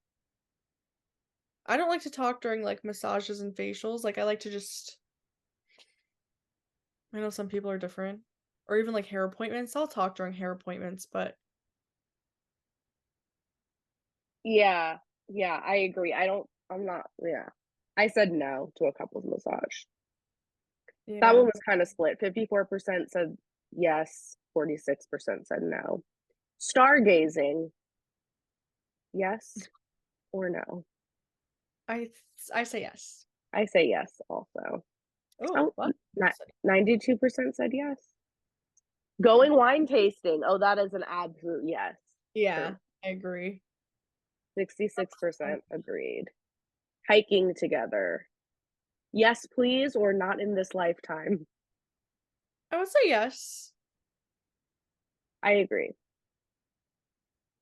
I don't like to talk during, like, massages and facials, like, I like to just I know some people are different. Or even, like, hair appointments, I'll talk during hair appointments, but Yeah, yeah, I agree. I'm not, yeah. I said no to a couples massage. That one yeah. was kind of split. 54% said yes, 46% said no. Stargazing, yes or no? I say yes. I say yes also. Oh, Oh, what? 92% said yes. Going wine tasting. Oh, that is an absolute yes. For Yeah, I agree. Fun. 66% agreed. Hiking together. Yes, please, or not in this lifetime. I would say yes. I agree.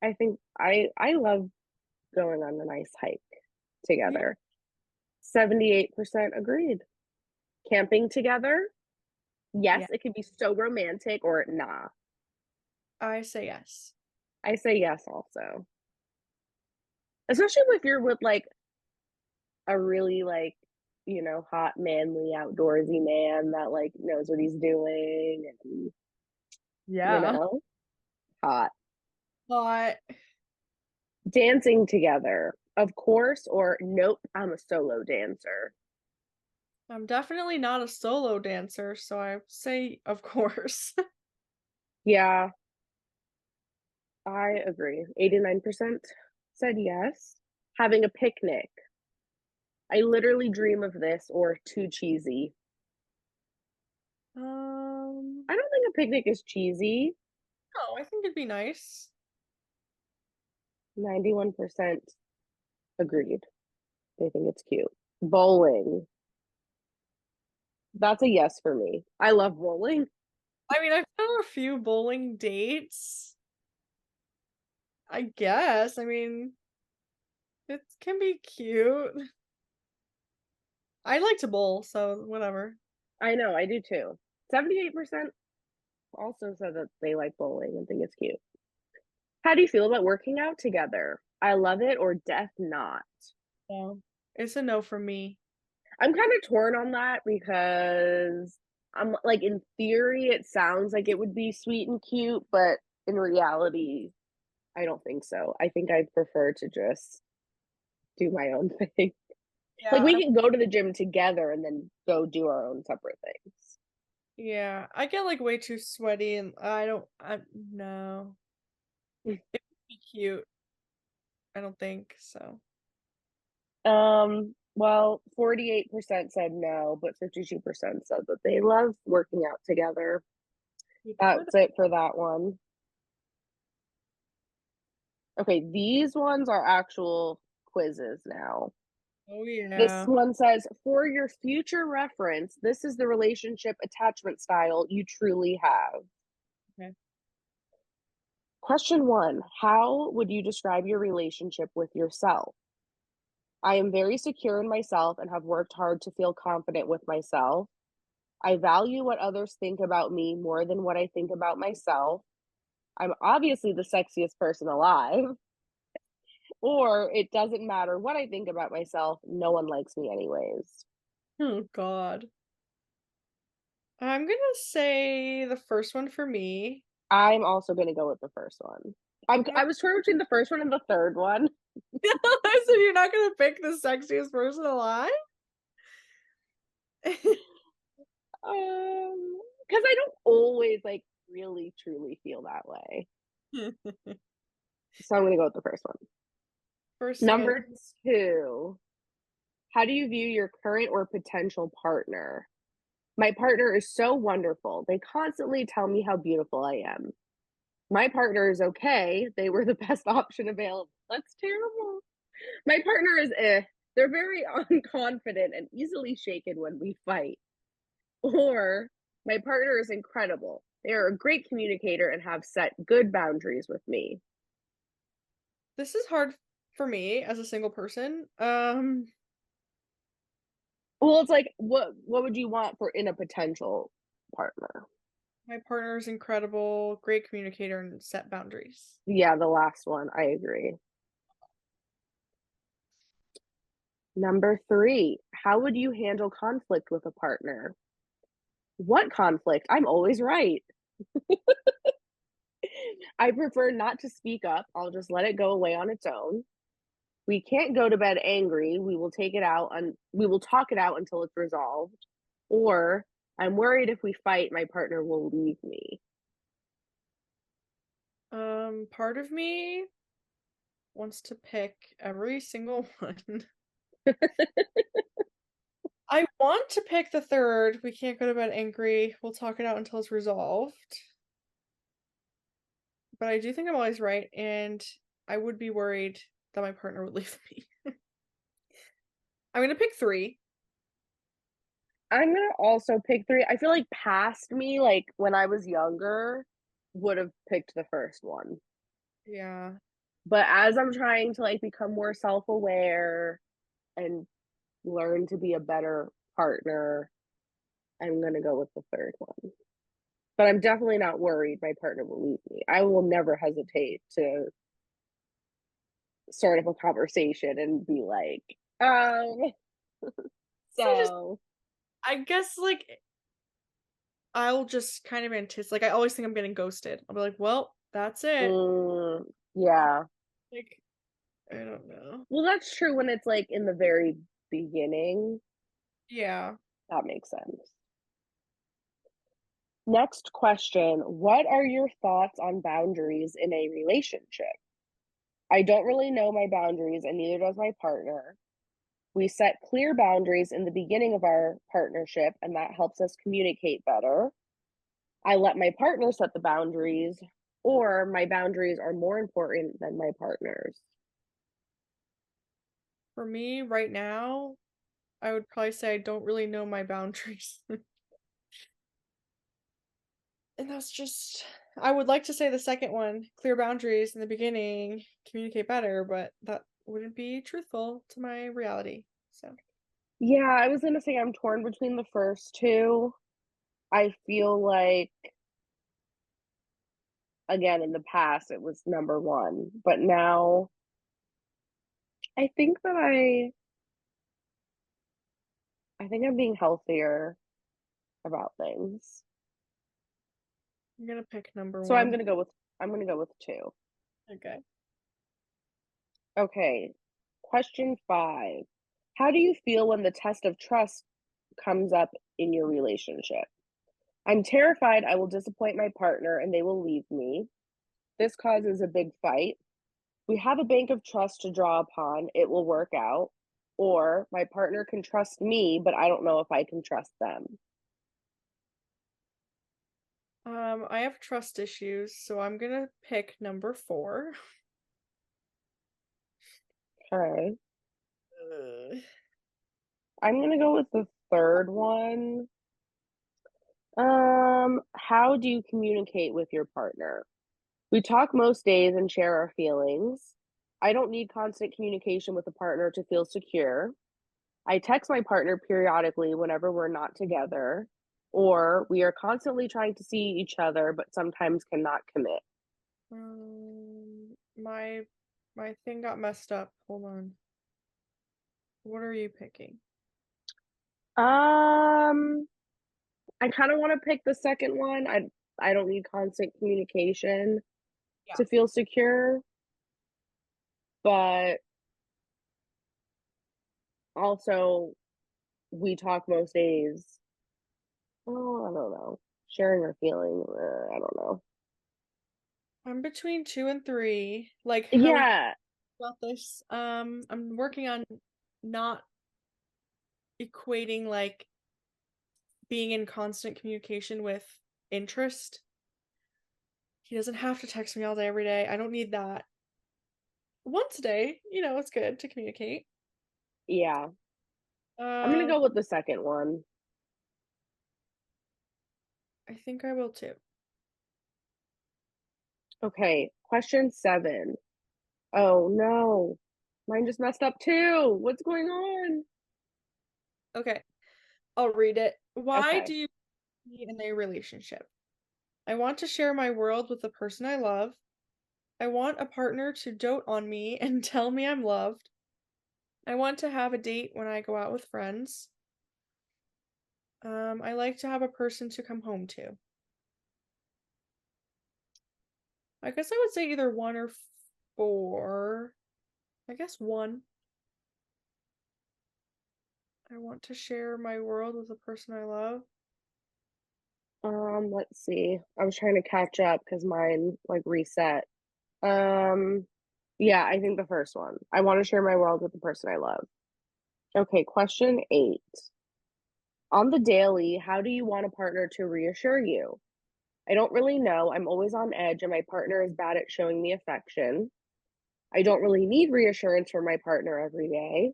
I think I love going on a nice hike Yeah, together. 78% agreed. Camping together? yeah, Yes, it can be so romantic, or nah. I say yes. I say yes also. Especially if you're with like a really like, hot, manly, outdoorsy man that like knows what he's doing and you Yeah. know, hot. But Dancing together, of course, or nope, I'm a solo dancer. I'm definitely not a solo dancer, so I say of course. Yeah, I agree. 89% said yes. Having a picnic. I literally dream of this, or too cheesy. Um, I don't think a picnic is cheesy. no, I think it'd be nice. 91% agreed. They think it's cute. Bowling. That's a yes for me. I love bowling. I mean, I've done a few bowling dates. I guess. I mean, it can be cute. I like to bowl, so whatever. I know, I do too. 78% also said that they like bowling and think it's cute. How do you feel about working out together? I love it or death not. So it's a no from me. I'm kind of torn on that because I'm like, in theory, it sounds like it would be sweet and cute, but in reality, I don't think so. I think I'd prefer to just do my own thing. Like, we Yeah, can go to the gym together and then go do our own separate things. yeah. I get like way too sweaty and I no. It would be cute. I don't think so. Well, 48% said no, but 52% said that they love working out together. People for That's it for that one. Okay, these ones are actual quizzes now. Oh This yeah. one says, for your future reference, this is the relationship attachment style you truly have. Okay. Question one, how would you describe your relationship with yourself? I am very secure in myself and have worked hard to feel confident with myself. I value what others think about me more than what I think about myself. I'm obviously the sexiest person alive. Or it doesn't matter what I think about myself, no one likes me anyways. Oh God. I'm gonna say the first one for me. I'm also going to go with the first one. I was torn between the first one and the third one. So you're not gonna pick the sexiest person alive? Because I don't always like really truly feel that way. So I'm going to go with the first one. First and Number two, how do you view your current or potential partner? My partner is so wonderful. They constantly tell me how beautiful I am. My partner is okay. They were the best option available. That's terrible. My partner is eh. They're very unconfident and easily shaken when we fight. Or my partner is incredible. They are a great communicator and have set good boundaries with me. this is hard for me as a single person. Well, it's like what would you want for in a potential partner? My partner is incredible, great communicator, and set boundaries. Yeah, the last one. I agree. Number three, how would you handle conflict with a partner? What conflict? I'm always right. I prefer not to speak up. I'll just let it go away on its own. We can't go to bed angry. We will talk it out until it's resolved. Or I'm worried if we fight, my partner will leave me. Part of me wants to pick every single one. I want to pick the third. We can't go to bed angry. We'll talk it out until it's resolved. But I do think I'm always right, and I would be worried that my partner would leave me. I'm gonna pick three. I'm gonna also pick three. I feel like past me, like when I was younger, would have picked the first one. Yeah. But as I'm trying to like become more self-aware and learn to be a better partner, I'm gonna go with the third one. But I'm definitely not worried my partner will leave me. I will never hesitate to start up a conversation and be like, So just so I guess like I'll just kind of anticipate like I always think I'm getting ghosted. I'll be like, well, that's it. yeah. Like I don't know. Well, that's true when it's like in the very beginning. Yeah. That makes sense. Next question. What are your thoughts on boundaries in a relationship? I don't really know my boundaries, and neither does my partner. We set clear boundaries in the beginning of our partnership, and that helps us communicate better. I let my partner set the boundaries. or my boundaries are more important than my partner's. For me, right now, I would probably say I don't really know my boundaries. And that's just I would like to say the second one, clear boundaries in the beginning, communicate better, but that wouldn't be truthful to my reality. So, Yeah, I was gonna say I'm torn between the first two. I feel like, again, in the past, it was number one, but now I think that I think I'm being healthier about things. I'm gonna pick number So I'm 1. gonna go with I'm gonna go with two. Okay. Okay. Question 5. How do you feel when the test of trust comes up in your relationship? I'm terrified I will disappoint my partner and they will leave me. This causes a big fight. We have a bank of trust to draw upon. It will work out. Or my partner can trust me, but I don't know if I can trust them. I have trust issues, so I'm gonna pick number 4. Okay. Ugh. I'm gonna go with the third one. How do you communicate with your partner? We talk most days and share our feelings. I don't need constant communication with a partner to feel secure. I text my partner periodically whenever we're not together, or we are constantly trying to see each other but sometimes cannot commit. My thing got messed up. Hold on. What are you picking? Um, I kind of want to pick the second one. I don't need constant communication Yeah. to feel secure, but also we talk most days. Oh, I don't know. Sharing our feeling, I don't know. I'm between 2 and 3. Like how we Yeah, about this. I'm working on not equating like being in constant communication with interest. He doesn't have to text me all day every day. I don't need that. Once a day, it's good to communicate. yeah. I'm gonna Um, go with the second one. I think I will too. Okay, question 7. Oh no, mine just messed up too. What's going on? Okay, I'll read it. Why Okay. do you be in a relationship? I want to share my world with the person I love. I want a partner to dote on me and tell me I'm loved. I want to have a date when I go out with friends. I like to have a person to come home to. I guess I would say either 1 or 4. I guess 1. I want to share my world with the person I love. Let's see. I was trying to catch up because mine like reset. Um, yeah, I think the first one. I want to share my world with the person I love. Okay, question 8. On the daily, how do you want a partner to reassure you? I don't really know. I'm always on edge, and my partner is bad at showing me affection. I don't really need reassurance from my partner every day.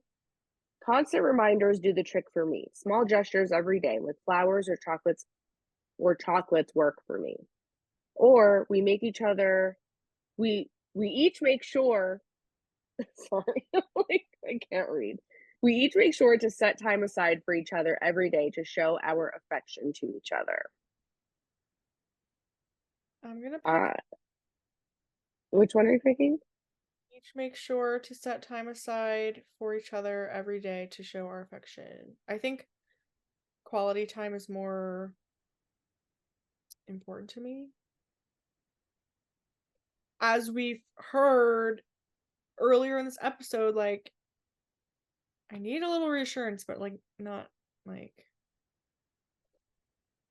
Constant reminders do the trick for me. Small gestures every day, like flowers or chocolates work for me. Or we make each other we each make sure sorry, like I can't read. We each make sure to set time aside for each other every day to show our affection to each other. I'm gonna Uh, pick which one are you picking? each make sure to set time aside for each other every day to show our affection. I think quality time is more important to me. As we've heard earlier in this episode, like I need a little reassurance, but like not like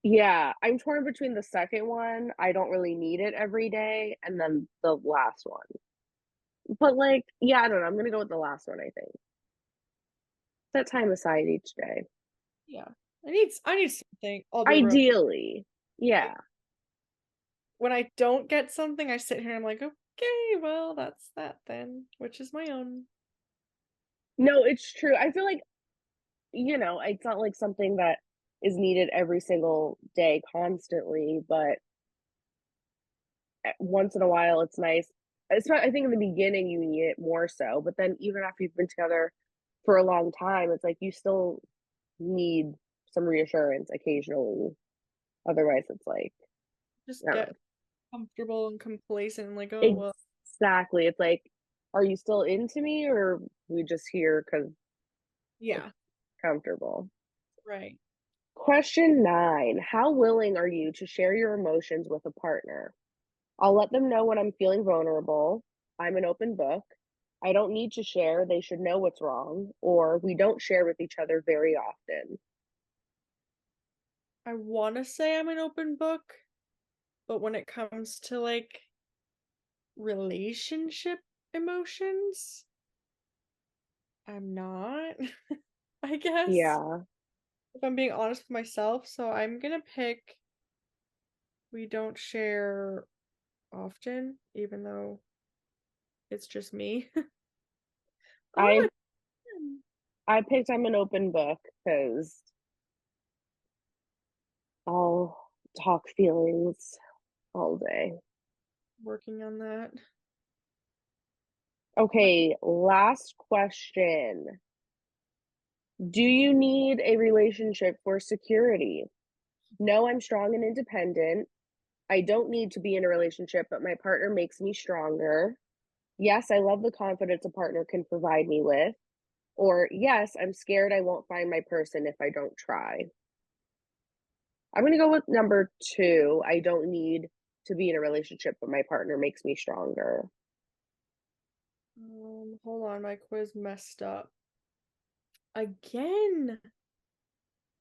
Yeah, I'm torn between the second one, I don't really need it every day, and then the last one. But like, yeah, I don't know. I'm gonna go with the last one, I think. Set time aside each day. yeah. I need something. I'll be real. Ideally. Like, Yeah. when I don't get something, I sit here and I'm like, "Okay, well, that's that then," which is my own. No, it's true. I feel like, it's not like something that is needed every single day constantly, but once in a while, it's nice. It's not, I think in the beginning you need it more so, but then even after you've been together for a long time, it's like you still need some reassurance occasionally. Otherwise, it's like, Just I don't get know. comfortable and complacent and like, "Oh, well." Exactly. It's like, are you still into me or are we just here because it's Yeah, comfortable? right. Question 9. How willing are you to share your emotions with a partner? I'll let them know when I'm feeling vulnerable. I'm an open book. I don't need to share. They should know what's wrong. Or we don't share with each other very often. I wanna say I'm an open book, but when it comes to, like, relationship emotions, I'm not, I guess, Yeah, if I'm being honest with myself, so I'm gonna pick we don't share often, even though it's just me. I Oh, I'm I picked I'm an open book because I'll talk feelings all day. working on that. Okay, last question. Do you need a relationship for security? No, I'm strong and independent. I don't need to be in a relationship, but my partner makes me stronger. Yes, I love the confidence a partner can provide me with. Or yes, I'm scared I won't find my person if I don't try. I'm going to go with number 2. I don't need to be in a relationship, but my partner makes me stronger. Hold on, my quiz messed up. Again!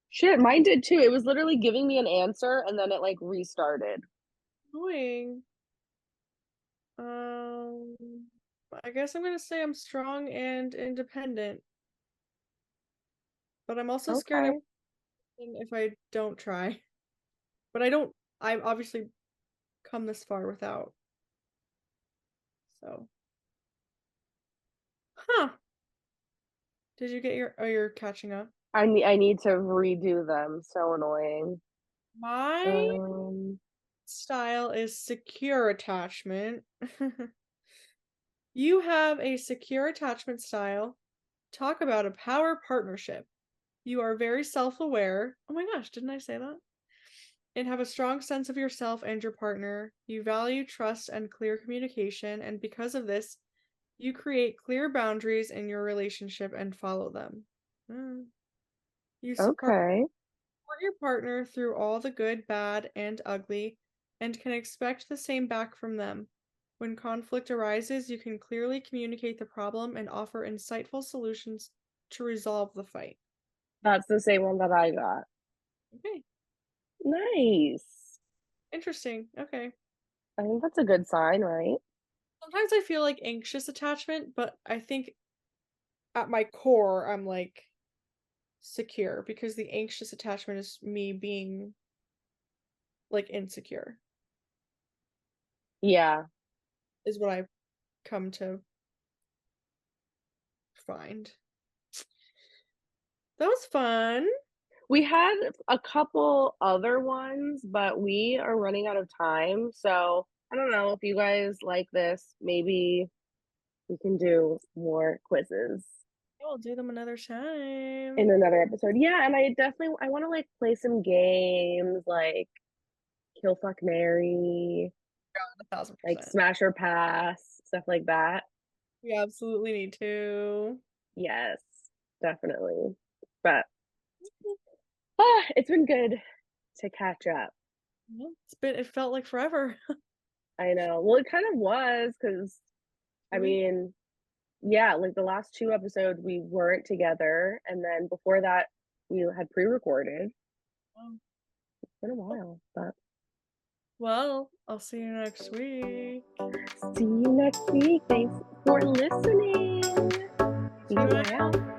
Shit, mine did too. It was literally giving me an answer and then it like restarted. Annoying. Um, I guess I'm gonna say I'm strong and independent, but I'm also scared Okay. if I don't try. But I've obviously come this far without, so. Huh. Did you get oh, you're catching up. I need to redo them. So annoying. My Um, style is secure attachment. You have a secure attachment style. Talk about a power partnership. You are very self-aware. Oh my gosh, didn't I say that? And have a strong sense of yourself and your partner. You value trust and clear communication, and because of this, you create clear boundaries in your relationship and follow them. Mm. You okay. support your partner through all the good, bad, and ugly, and can expect the same back from them. When conflict arises, you can clearly communicate the problem and offer insightful solutions to resolve the fight. That's the same one that I got. Okay, Nice. interesting. Okay. I think that's a good sign, right? Sometimes I feel like anxious attachment, but I think at my core, I'm like secure because the anxious attachment is me being like insecure, Yeah. is what I've come to find. That was fun. We had a couple other ones, but we are running out of time. So I don't know if you guys like this. Maybe we can do more quizzes We'll do them another in time. another episode. Yeah, and I want to like play some games like Kill Fuck Mary, A thousand like percent. Smash or Pass, stuff like that. We absolutely need to. Yes, definitely. But it's been good to catch up. Yeah, it felt like forever. I know. Well, it kind of was because I We mean, yeah, like the last 2 episodes we weren't together, and then before that we had pre-recorded. um, It's been a while, but well, I'll see you next week. see you next week. Thanks for listening. Bye. Bye.